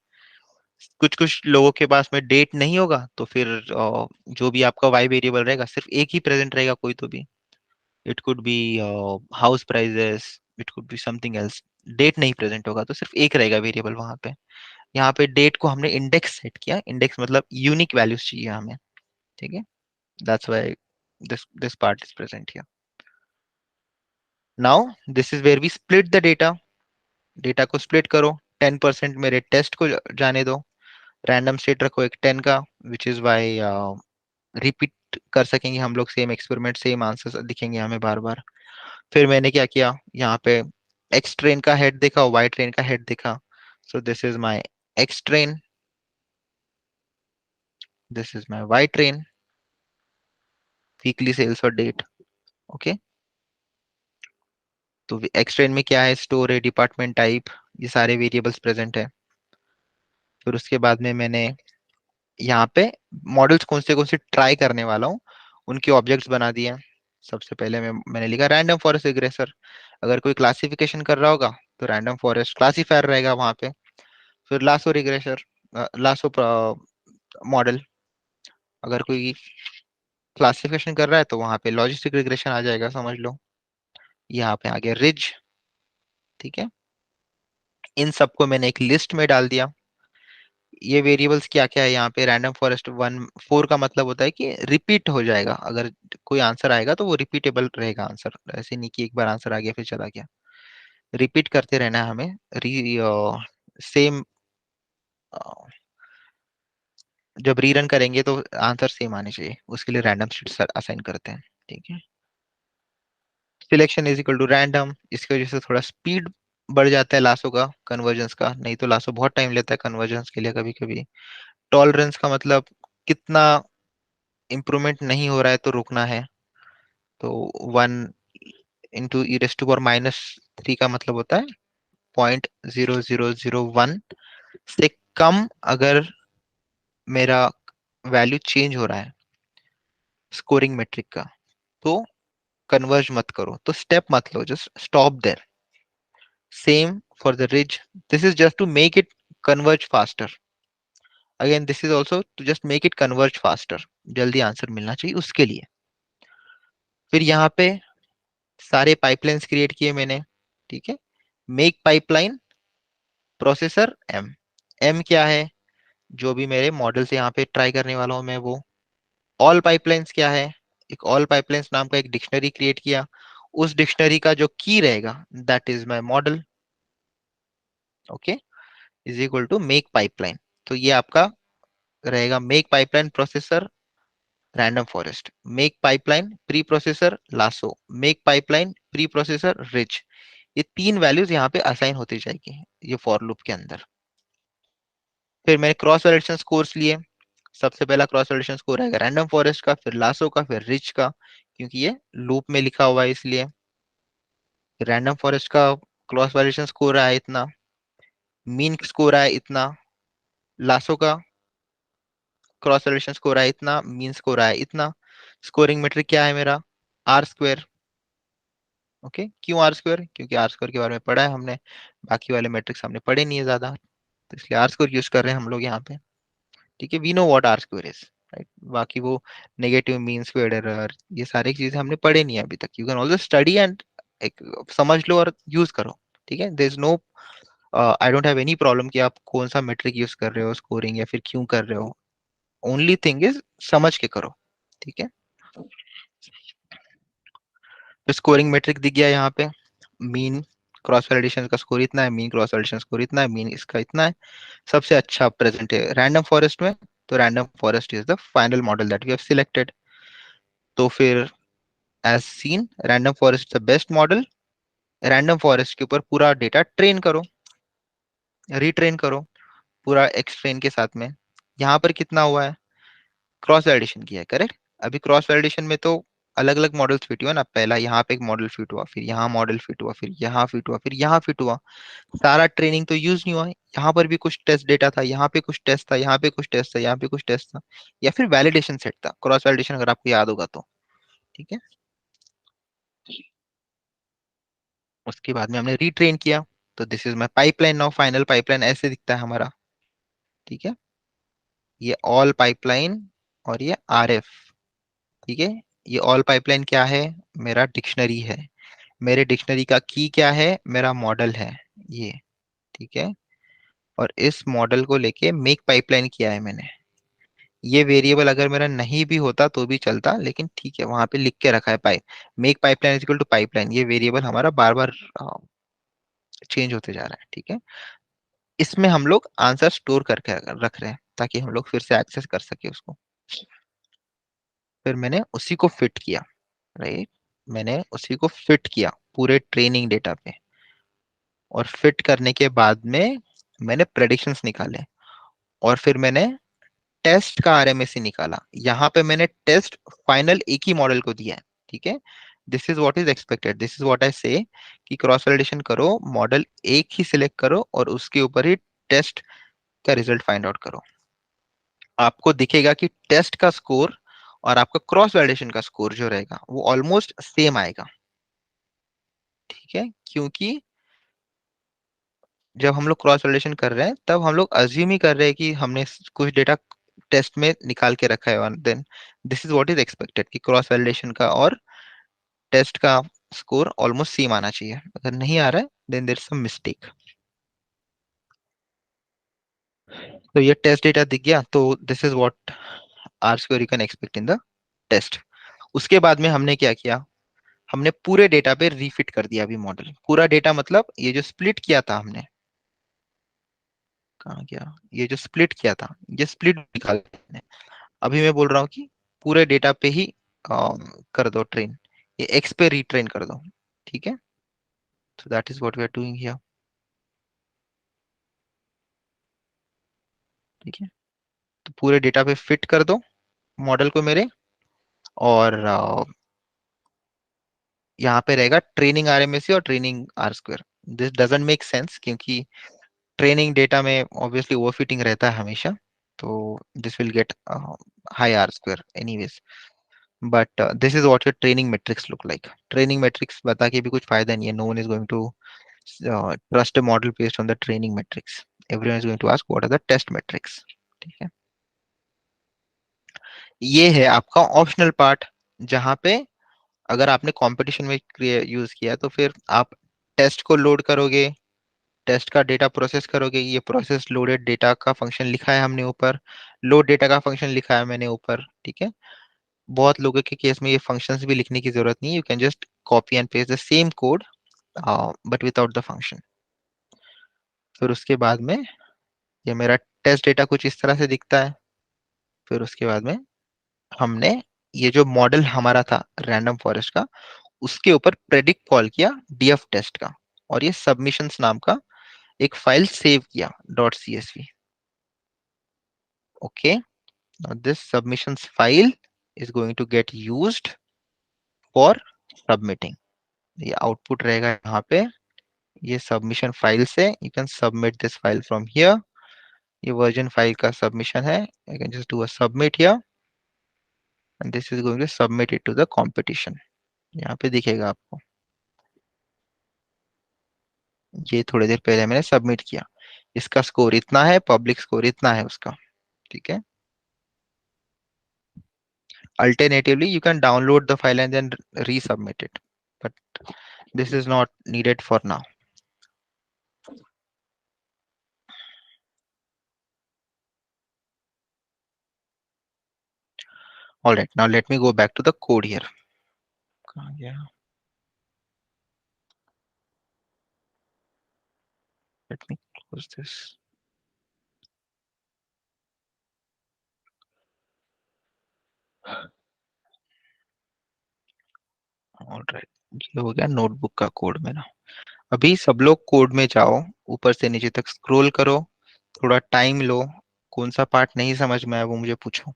कुछ कुछ लोगों के पास में डेट नहीं होगा, तो फिर जो भी आपका वाई वेरिएबल रहेगा सिर्फ एक ही प्रेजेंट रहेगा, कोई तो भी। It could be house prices, it could be something else. Date नहीं प्रेजेंट होगा तो सिर्फ एक रहेगा वेरिएबल वहां पे। यहाँ पे डेट को हमने इंडेक्स सेट किया, इंडेक्स मतलब यूनिक वैल्यूज चाहिए हमें, ठीक है। That's why this part is present here. Now this is where we split the data. Data को स्प्लिट करो, 10% मेरे टेस्ट को जाने दो, रैंडम स्टेट रखो एक 10 का, विच इज वाई रिपीट कर सकेंगे हम लोग सेम एक्सपेरिमेंट, सेम आंसर दिखेंगे हमें बार बार। फिर मैंने क्या किया, यहाँ पे एक्स ट्रेन का हेड देखा, वाई ट्रेन का हेड देखा। So this is my X train, this is my Y train, weekly sales और डेट। ओके, तो एक्स ट्रेन में क्या है, स्टोर है, डिपार्टमेंट टाइप, ये सारे वेरिएबल्स प्रेजेंट है। फिर उसके बाद में मैंने यहाँ पे मॉडल्स कौन से ट्राई करने वाला हूँ उनके ऑब्जेक्ट्स बना दिए हैं। सबसे पहले मैंने लिखा रैंडम फॉरेस्ट रिग्रेसर। अगर कोई क्लासिफिकेशन कर रहा होगा तो रैंडम फॉरेस्ट क्लासीफायर रहेगा वहां पे। फिर लासो रिग्रेसर, लासो मॉडल। अगर कोई क्लासिफिकेशन कर रहा है तो वहां पे लॉजिस्टिक रिग्रेशन आ जाएगा, समझ लो। यहाँ पे आ गया रिज, ठीक है। इन सबको मैंने एक लिस्ट में डाल दिया। ये वेरिएबल्स क्या क्या है यहाँ पे, रैंडम फॉरेस्ट 1 4 का मतलब होता है कि रिपीट हो जाएगा, अगर कोई आंसर आएगा तो वो रिपीटेबल रहेगा आंसर, ऐसे नहीं कि एक बार आंसर आ गया फिर चला गया। रिपीट करते रहना है हमें, सेम। जब रीरन करेंगे तो आंसर सेम आने चाहिए, उसके लिए रैंडम शीट्स असाइन करते हैं, ठीक है। Selection is equal to random, इसकी वजह से थोड़ा स्पीड बढ़ जाता है लासो का, कन्वर्जेंस का, नहीं तो लासो बहुत टाइम लेता है कन्वर्जेंस के लिए कभी कभी। टॉलरेंस का मतलब कितना इम्प्रूवमेंट नहीं हो रहा है तो रुकना है। तो 1 × e⁻³ का मतलब होता है 0.0001 से कम अगर मेरा वैल्यू चेंज हो रहा है स्कोरिंग मेट्रिक का, तो कन्वर्ज मत करो, तो स्टेप मत लो, just stop there. Same for the ridge, this is just to make it converge faster. Again this is also to just make it converge faster, जल्दी आंसर मिलना चाहिए उसके लिए। फिर यहाँ पे सारे पाइपलाइंस क्रिएट किए मैंने, ठीक है। Make pipeline processor M. M क्या है, जो भी मेरे मॉडल से यहाँ पे ट्राई करने वाला हूँ मैं वो। ऑल पाइपलाइंस क्या है, एक ऑल पाइपलाइंस नाम का एक डिक्शनरी क्रिएट किया, उस डिक्शनरी का जो की रहेगा that is my model. Okay, is equal to make pipeline. तो ये आपका रहेगा make pipeline processor random forest, make pipeline preprocessor lasso, make pipeline preprocessor ridge. ये 3 वैल्यूज यहाँ पे असाइन होती जाएगी ये फॉर लूप के अंदर। फिर मैंने क्रॉस वैलिडेशन स्कोर्स लिए। सबसे पहला क्रॉस वैलिडेशन स्कोर आएगा रैंडम फॉरेस्ट का, फिर लासो का, फिर रिच का, क्योंकि ये लूप में लिखा हुआ है इसलिए। रैंडम फॉरेस्ट का क्रॉस वैलिडेशन स्कोर आया इतना, मीन स्कोर आया इतना, लासो का क्रॉस वैलिडेशन स्कोर आया इतना, मीन स्कोर आया इतना। स्कोरिंग मेट्रिक क्या है मेरा, आर स्क्वायर। ओके, क्यों आर स्क्वायर, क्योंकि आर स्क्वायर के बारे में पढ़ा है हमने, बाकी वाले मैट्रिक्स हमने पढ़े नहीं है ज्यादा, तो इसलिए आर स्क्वायर यूज कर रहे हैं हम लोग यहाँ पे, ठीक है। We know what R square is, right. बाकी वो नेगेटिव मीन स्क्वायर एरर, ये सारी चीजें हमने पढ़े नहीं है अभी तक। You can also study and एक समझ लो और यूज करो, ठीक है। There is no, I don't have any problem कि आप कौन सा मेट्रिक यूज कर रहे हो स्कोरिंग या फिर क्यों कर रहे हो, ओनली थिंग इज समझ के करो, ठीक है। तो स्कोरिंग मेट्रिक दिख गया यहाँ पे, मीन क्रॉस वैलिडेशन का स्कोर इतना है, मीन क्रॉस वैलिडेशन स्कोर इतना है, मीन इसका इतना है। सबसे अच्छा प्रेजेंट है रैंडम फॉरेस्ट में, तो random forest is the final model that we have selected. तो फिर as seen random forest the best model. Random forest के ऊपर पूरा डेटा ट्रेन करो, रिट्रेन करो पूरा एक्स ट्रेन के साथ में। यहाँ पर कितना हुआ है, क्रॉस वैलिडेशन किया है, करेक्ट। अभी क्रॉस वैलिडेशन में तो अलग अलग मॉडल्स फिट हुआ ना, पहला यहाँ पे एक मॉडल फिट हुआ, फिर यहाँ मॉडल फिट हुआ, फिर यहाँ फिट हुआ, फिर यहाँ फिट हुआ। सारा ट्रेनिंग तो यूज नहीं हुआ है। यहाँ पर भी कुछ टेस्ट डेटा था, यहाँ पे कुछ टेस्ट था, यहाँ पे कुछ टेस्ट था, यहाँ पे कुछ टेस्ट था, या फिर वैलिडेशन सेट था, क्रॉस वैलिडेशन अगर आपको याद होगा तो, ठीक है। उसके बाद में हमने रीट्रेन किया, तो this is my pipeline now, final pipeline ऐसे दिखता है हमारा। ठीक है, ये ऑल पाइपलाइन और ये RF। ठीक है, ये ऑल पाइपलाइन क्या है? मेरा डिक्शनरी है। मेरे डिक्शनरी का की क्या है? मेरा मॉडल है ये। ठीक है, और इस मॉडल को लेके मेक पाइपलाइन किया है मैंने। ये वेरिएबल अगर मेरा नहीं भी होता तो भी चलता, लेकिन ठीक है, वहां पे लिख के रखा है pipe make pipeline is equal two pipeline. ये वेरिएबल हमारा बार बार चेंज होते जा रहा है। ठीक है, इसमें हम लोग आंसर स्टोर करके रख रहे हैं ताकि हम लोग फिर से एक्सेस कर सके उसको। फिर मैंने उसी को फिट किया, राइट, मैंने उसी को फिट किया पूरे ट्रेनिंग डेटा पे। और फिट करने के बाद में मैंने प्रेडिक्शंस निकाले, और फिर मैंने टेस्ट का RMSE निकाला। यहाँ पे मैंने टेस्ट फाइनल एक ही मॉडल को दिया है। ठीक है, this is what is expected, this is what I से कि क्रॉस वैलिडेशन करो, मॉडल एक ही सिलेक्ट करो और उसके ऊपर ही टेस्ट का रिजल्ट फाइंड आउट करो। आपको दिखेगा कि टेस्ट का स्कोर और आपका क्रॉस वैलिडेशन का स्कोर जो रहेगा वो ऑलमोस्ट सेम आएगा। ठीक है, क्योंकि जब हम लोग क्रॉस वैलिडेशन कर रहे हैं तब हम लोग अज्यूम ही कर रहे हैं कि हमने कुछ डेटा टेस्ट में निकाल के रखा है, और then this is what is expected कि क्रॉस वैलिडेशन का और टेस्ट का स्कोर ऑलमोस्ट सेम आना चाहिए। अगर नहीं आ रहा है then there is some mistake. तो ये टेस्ट डेटा दिख गया, तो this is what R square you can expect in the test. उसके बाद में हमने क्या किया? हमने पूरे डेटा पे रीफिट कर दिया अभी मॉडल। पूरा डेटा मतलब ये जो स्प्लिट किया था हमने, कहाँ गया? ये जो स्प्लिट किया था, ये स्प्लिट निकाल हमने। अभी मैं बोल रहा हूँ कि पूरे डेटा पे ही कर दो ट्रेन, ये एक्स पे रीट्रेन कर दो। ठीक है, so that is what we are doing here. ठीक है, तो पूरे डेटा पे फिट कर दो मॉडल को मेरे, और यहाँ पे रहेगा ट्रेनिंग RMSE और training R square. This doesn't make sense क्योंकि ट्रेनिंग डेटा में ऑब्वियसली ओवरफिटिंग रहता है हमेशा, तो this will get high R square anyways. But this is what your training metrics look like. Training metrics बता के भी कुछ फायदा नहीं है। No one is going to trust a model based on the training metrics. Everyone is going to ask what are the test metrics. ठीक है, ये है आपका ऑप्शनल पार्ट, जहाँ पे अगर आपने कंपटीशन में यूज किया तो फिर आप टेस्ट को लोड करोगे, टेस्ट का डेटा प्रोसेस करोगे। ये प्रोसेस लोडेड डेटा का फंक्शन लिखा है हमने ऊपर, लोड डेटा का फंक्शन लिखा है मैंने ऊपर। ठीक है, बहुत लोगों के केस में ये फंक्शंस भी लिखने की जरूरत नहीं है, you can just copy and paste the same code but without the function. फिर उसके बाद में ये मेरा टेस्ट डेटा कुछ इस तरह से दिखता है। फिर उसके बाद में हमने ये जो मॉडल हमारा था रैंडम फॉरेस्ट का, उसके ऊपर प्रेडिक्ट कॉल किया डीएफ टेस्ट का, और ये सबमिशंस नाम का एक फाइल सेव किया .csv। Okay, now this submissions file is going to get used for submitting। ये आउटपुट रहेगा यहाँ पे, ये सबमिशन फाइल से you can submit this file from here. ये वर्जन फाइल का सबमिशन है, I can just do a submit here and this is going to submit it to the competition. यहाँ पे दिखेगा आपको, ये थोड़ी देर पहले मैंने सबमिट किया। इसका स्कोर इतना है, पब्लिक स्कोर इतना है उसका। ठीक है, alternatively you can download the file and then resubmit it, but this is not needed for now। all right, now let me go back to the code here। कहाँ गया? Let me close this। all right, ये हो गया notebook का code मेरा। अभी सब लोग कोड में जाओ, ऊपर से नीचे तक स्क्रॉल करो, थोड़ा टाइम लो, कौन सा पार्ट नहीं समझ में आया वो मुझे पूछो।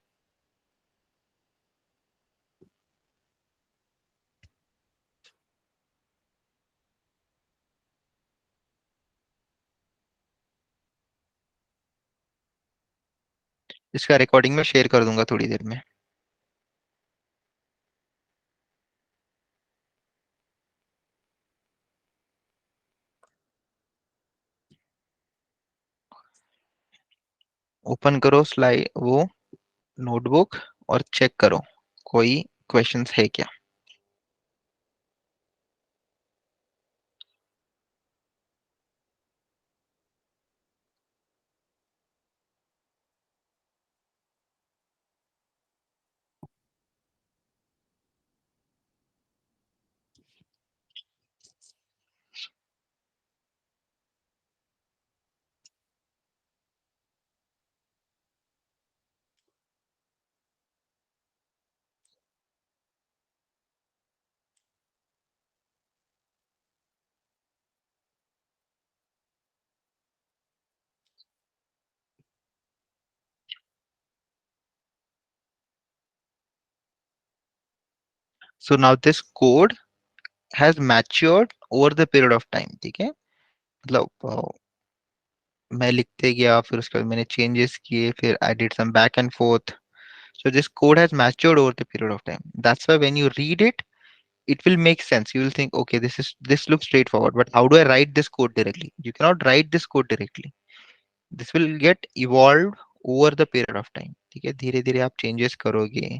इसका रिकॉर्डिंग में शेयर कर दूंगा थोड़ी देर में। ओपन करो स्लाइड वो नोटबुक और चेक करो कोई क्वेश्चंस है क्या। So now this code has matured over the period of time, ठीक है। मतलब मैं लिखते गया, फिर उसके बाद मैंने चेंजेस किए, फिर I did some back and forth. So this code has matured over the period of time. That's why when you read it, it will make sense. You will think, okay, this looks straightforward, but how do I write this code directly? You cannot write this code directly. This will get evolved over the period of time. ठीक है, धीरे धीरे आप changes करोगे.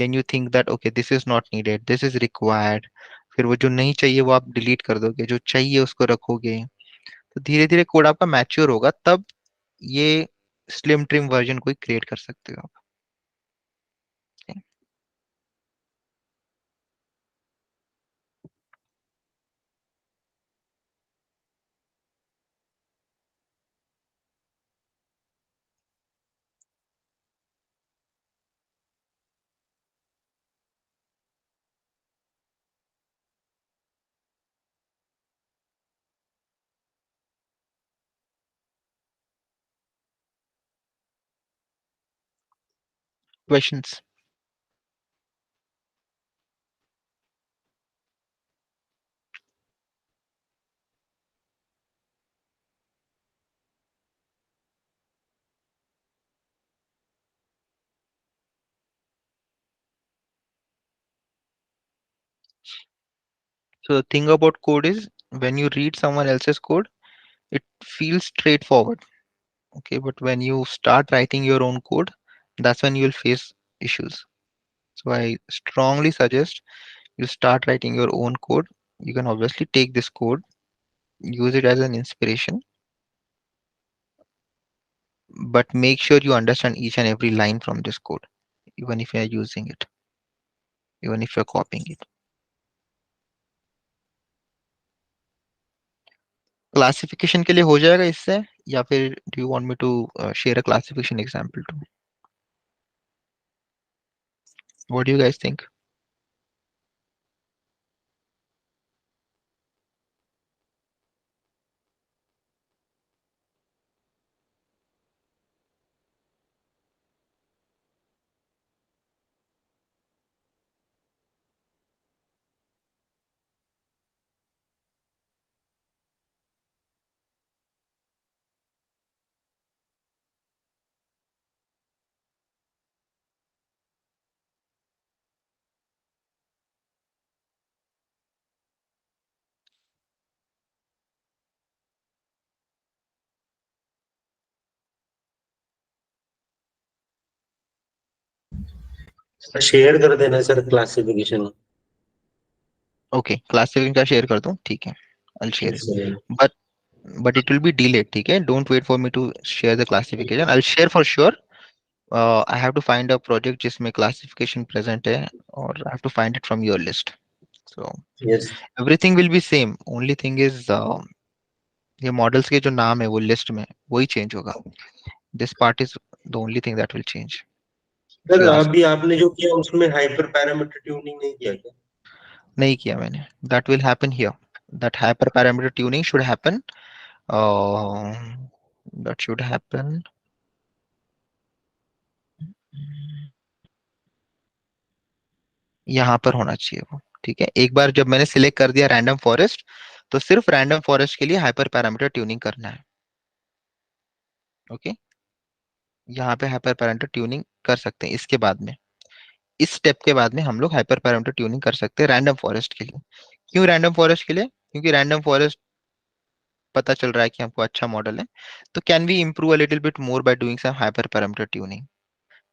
Then you think that okay, this is not needed, this is required. फिर वो जो नहीं चाहिए वो आप delete कर दोगे, जो चाहिए उसको रखोगे. तो धीरे धीरे कोड आपका मैच्योर होगा, तब ये स्लिम ट्रिम वर्जन कोई क्रिएट कर सकते हो आप. Questions? So the thing about code is when you read someone else's code, it feels straightforward. Okay, but when you start writing your own code, that's when you'll face issues. So I strongly suggest you start writing your own code. You can obviously take this code, use it as an inspiration, but make sure you understand each and every line from this code, even if you're using it, even if you're copying it. Classification के लिए हो जाएगा इससे, या फिर do you want me to share a classification example too? What do you guys think? Share कर देना sir classification. Okay, classification का शेयर कर दूं, ठीक है, I share it. Sir but it will be delayed, ठीक है. Don't wait for me to share the classification. I'll share for sure. I have to find a project जिसमें classification present है, और I have to find it from your list. So yes everything will be same. Only thing is ये models के जो नाम है वो list में वही change होगा. This part is the only thing that will change. If sir, you ask, अभी आपने जो किया उसमें हाइपर पैरामीटर ट्यूनिंग नहीं किया क्या? नहीं किया मैंने. That will happen here. That hyperparameter tuning should happen. Uh, that should happen. यहाँ पर होना चाहिए वो, ठीक है. एक बार जब मैंने सिलेक्ट कर दिया रैंडम फॉरेस्ट, तो सिर्फ रैंडम फॉरेस्ट के लिए हाइपर पैरामीटर ट्यूनिंग करना है. ओके, यहाँ पे हाइपर पैरामीटर ट्यूनिंग कर सकते हैं इसके बाद में. इस स्टेप के बाद में हम लोग हाइपर पैरामीटर ट्यूनिंग कर सकते हैं रैंडम फॉरेस्ट के लिए. क्यों रैंडम फॉरेस्ट के लिए? क्योंकि रैंडम फॉरेस्ट पता चल रहा है कि हमको अच्छा मॉडल है, तो can we improve a little bit more by doing some hyperparameter tuning?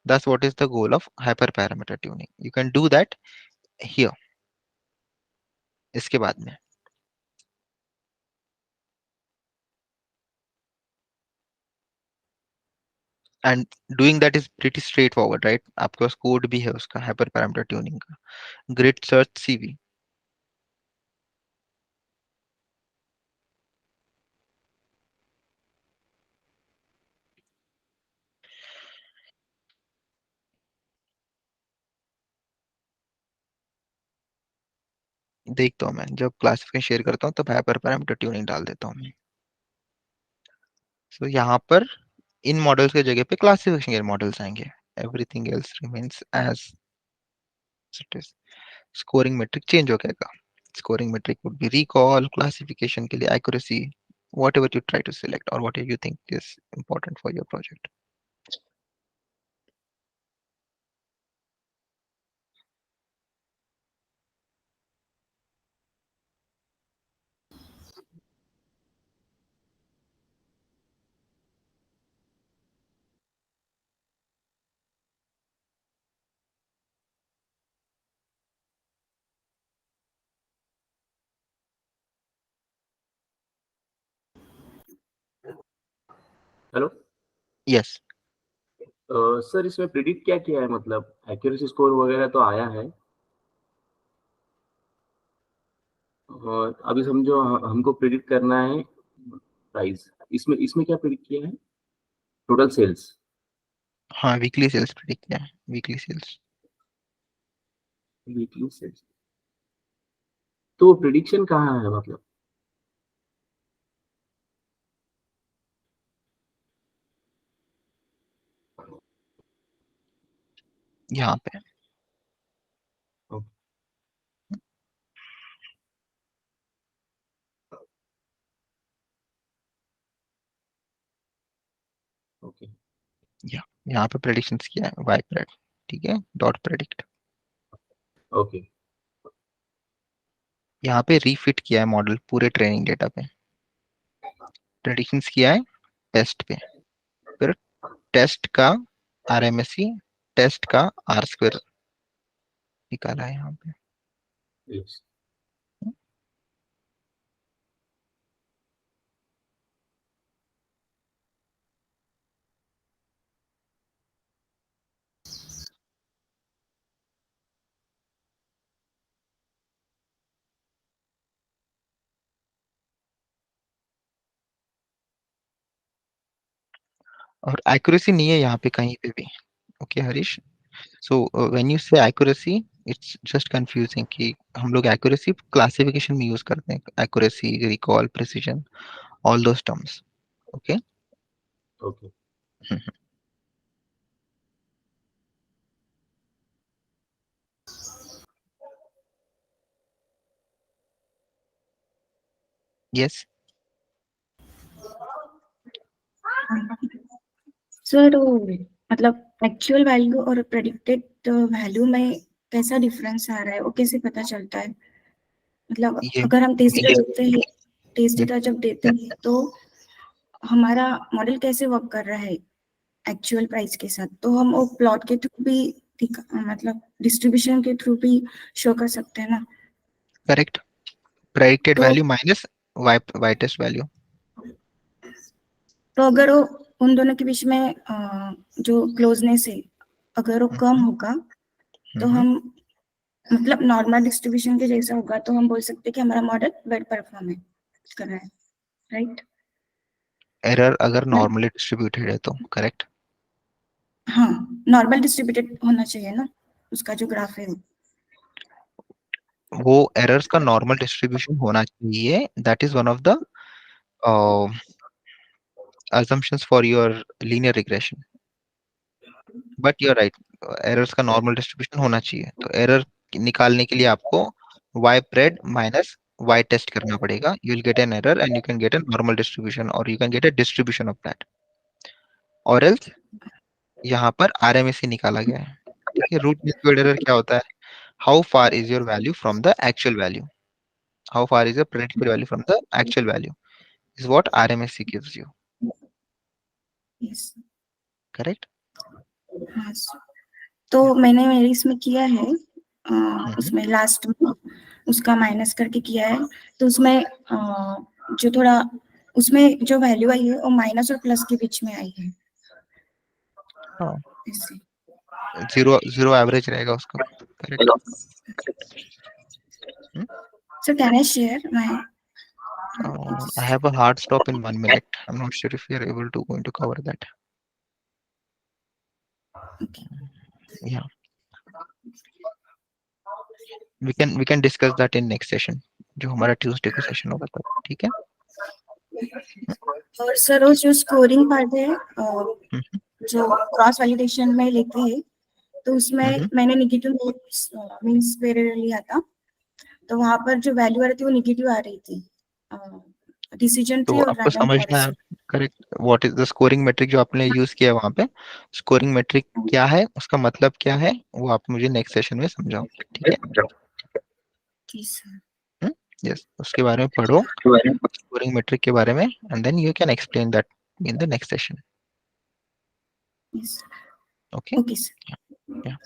That's what is the goal of hyperparameter tuning. You can do that here. इसके बाद में and doing that is pretty straight forward, right? आपके पास code भी है उसका hyper parameter tuning का, grid search CV. देखता हूँ मैं, जब क्लासिफिकेशन शेयर करता हूँ तब हाइपर पैरामीटर ट्यूनिंग डाल देता हूँ मैं। सो यहाँ पर इन मॉडल्स के जगह पे क्लासिफिकेशन के मॉडल्स आएंगे, everything else remains as it is. Scoring metric change हो जाएगा। Scoring metric would be recall, classification के लिए accuracy, whatever you try to select or whatever you think is important for your project. Hello Yes. Sir, इसमें predict क्या किया है, मतलब accuracy score वगैरह तो आया है। और अभी समझो हमको प्रिडिक्ट करना है प्राइस, इसमें इसमें क्या प्रिडिक्ट किया है? Total sales. हाँ, वीकली सेल्स प्रिडिक्ट किया है, वीकली सेल्स। वीकली सेल्स, तो वो प्रिडिक्शन कहाँ है मतलब? यहाँ पे ओके। यहाँ पे प्रेडिक्शंस किया है वाई प्रेड, ठीक है, डॉट प्रेडिक्ट। ओके। यहाँ पे रीफिट किया है मॉडल पूरे ट्रेनिंग डेटा पे, प्रेडिक्शंस किया है टेस्ट पे, फिर टेस्ट का आरएमएसई, टेस्ट का आर स्क्वायर निकाला है यहाँ पे। यस। और एक्यूरेसी नहीं है यहाँ पे कहीं पे भी। Okay Harish, so when you से एक्यूरेसी, इट्स जस्ट कंफ्यूजिंग कि हम लोग एक्यूरेसी क्लासिफिकेशन में यूज करते हैं, accuracy, recall, precision, all those terms. Okay. Okay. Yes. Sir वो मतलब एक्चुअल वैल्यू और प्रेडिक्टेड वैल्यू में कैसा डिफरेंस आ रहा है, वो कैसे पता चलता है? मतलब ये अगर हम टेस्ट डेटा देते हैं, टेस्ट डेटा जब देते हैं तो हमारा मॉडल कैसे वर्क कर रहा है एक्चुअल प्राइस के साथ, तो हम वो प्लॉट के थ्रू भी मतलब डिस्ट्रीब्यूशन के थ्रू भी शो कर सकते हैं ना? करेक्ट, प्रेडिक्टेड तो value minus Y test value. तो अगर वो उन दोनों के बीच में जो क्लोजनेस है अगर वो कम होगा तो हम मतलब नॉर्मल डिस्ट्रीब्यूशन के जैसा होगा, तो हम बोल सकते हैं कि हमारा मॉडल वेल परफॉर्म कर रहा है, राइट? एरर अगर नॉर्मली डिस्ट्रीब्यूटेड है तो करेक्ट। हाँ, नॉर्मल डिस्ट्रीब्यूटेड होना चाहिए ना उसका जो ग्राफ है वो। वो एरर्स का नॉर्मल डिस्ट्रीब्यूशन होना चाहिए, that is one of the assumptions for your linear regression, but you're right, errors का नॉर्मल डिस्ट्रीब्यूशन होना चाहिए। तो एरर निकालने के लिए आपको y pred minus y test करना पड़ेगा, you will get an error and you can get a normal distribution or you can get a distribution of that, or else यहाँ पर RMSE निकाला गया है। ठीक है, रूट मीन स्क्वेयर्ड एरर क्या होता है? How far is your value from the actual value, how far is your predicted value from the actual value. is what RMSE gives you, yes, correct? हाँ sir. तो मैंने मेरी इसमें किया है, उसमें लास्ट में उसका माइनस करके किया है, तो उसमें जो थोड़ा उसमें जो वैल्यू आई है वो माइनस और प्लस के बीच में आई है. हाँ, ऐसे. जीरो एवरेज रहेगा उसका, correct? So can I share my? I have a hard stop in 1 minute. I'm not sure if we are able to going to cover that. Okay. Yeah, we can discuss that in next session, जो हमारा Tuesday को session होगा तब, ठीक है? और sir वो जो स्कोरिंग पार्ट है, जो क्रॉस वैलिडेशन में लेते हैं, तो उसमें मैंने नेगेटिव मींस वेरिएबल लिया था, तो वहां पर जो वैल्यू आ रही थी वो नेगेटिव आ रही थी, डिसीजन तो ट्री और आपको रैंडम समझना है, correct, what is the scoring metric जो आपने यूज किया वहां पे, स्कोरिंग मेट्रिक क्या है, उसका मतलब क्या है, वो आप मुझे नेक्स्ट सेशन में समझाओ, ठीक है? यस, उसके बारे में पढ़ो, स्कोरिंग मेट्रिक के बारे में, and then you can explain that in the next session. Okay, okay sir. Yeah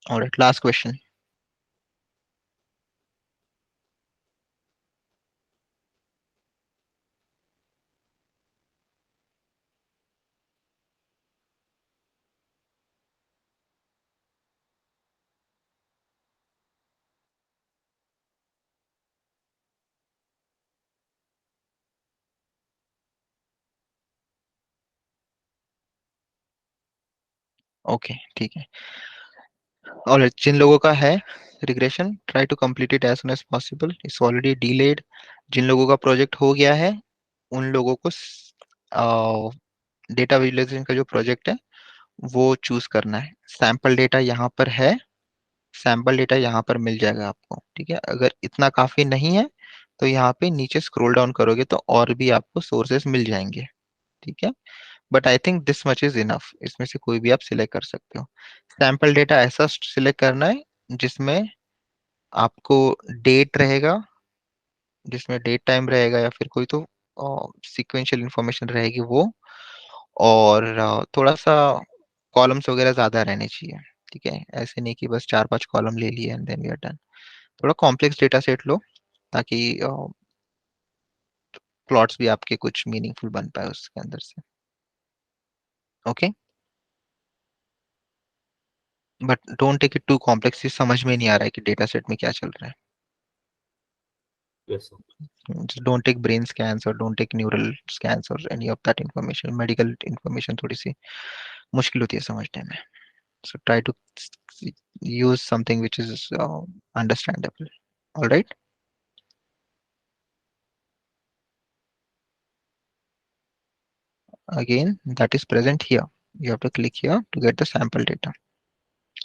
alright, last question. Okay, ठीक है. ऑलराइट, जिन लोगों का है regression, try to complete it as soon as possible. It's already delayed. जिन लोगों का project हो गया है उन लोगों को डेटा विजुअलाइजेशन का जो प्रोजेक्ट है वो चूज करना है. सैंपल डेटा यहाँ पर है, सैंपल डेटा यहाँ पर मिल जाएगा आपको, ठीक है? अगर इतना काफी नहीं है तो यहाँ पे नीचे स्क्रॉल डाउन करोगे तो और भी आपको सोर्सेस मिल जाएंगे, ठीक है? But I think this much is enough. इसमें से कोई भी आप सिलेक्ट कर सकते हो. सैंपल डेटा ऐसा सिलेक्ट करना है जिसमें आपको डेट रहेगा, जिसमें डेट टाइम रहेगा, या फिर कोई तो सीक्वेंशियल इंफॉर्मेशन रहेगी वो, और थोड़ा सा कॉलम्स वगैरह ज्यादा रहने चाहिए, ठीक है? ऐसे नहीं कि बस 4-5 कॉलम ले लिए and then we are done. थोड़ा कॉम्प्लेक्स डेटा सेट लो ताकि प्लॉट्स भी आपके कुछ मीनिंगफुल बन पाए उसके अंदर से. Okay, but don't take it too complex. ये समझ में नहीं आ रहा है कि डेटा सेट में क्या चल रहा है. Yes, sir. Just don't take brain scans or don't take neural scans or any of that information. Medical information थोड़ी सी मुश्किल होती है समझने में. So try to use something which is understandable. All right. Again, that is present here. You have to click here to get the sample data.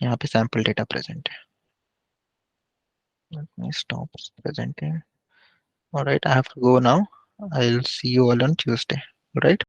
यहाँ पे sample data present है. Let me stop presenting. All right, I have to go now. I'll see you all on Tuesday. All right.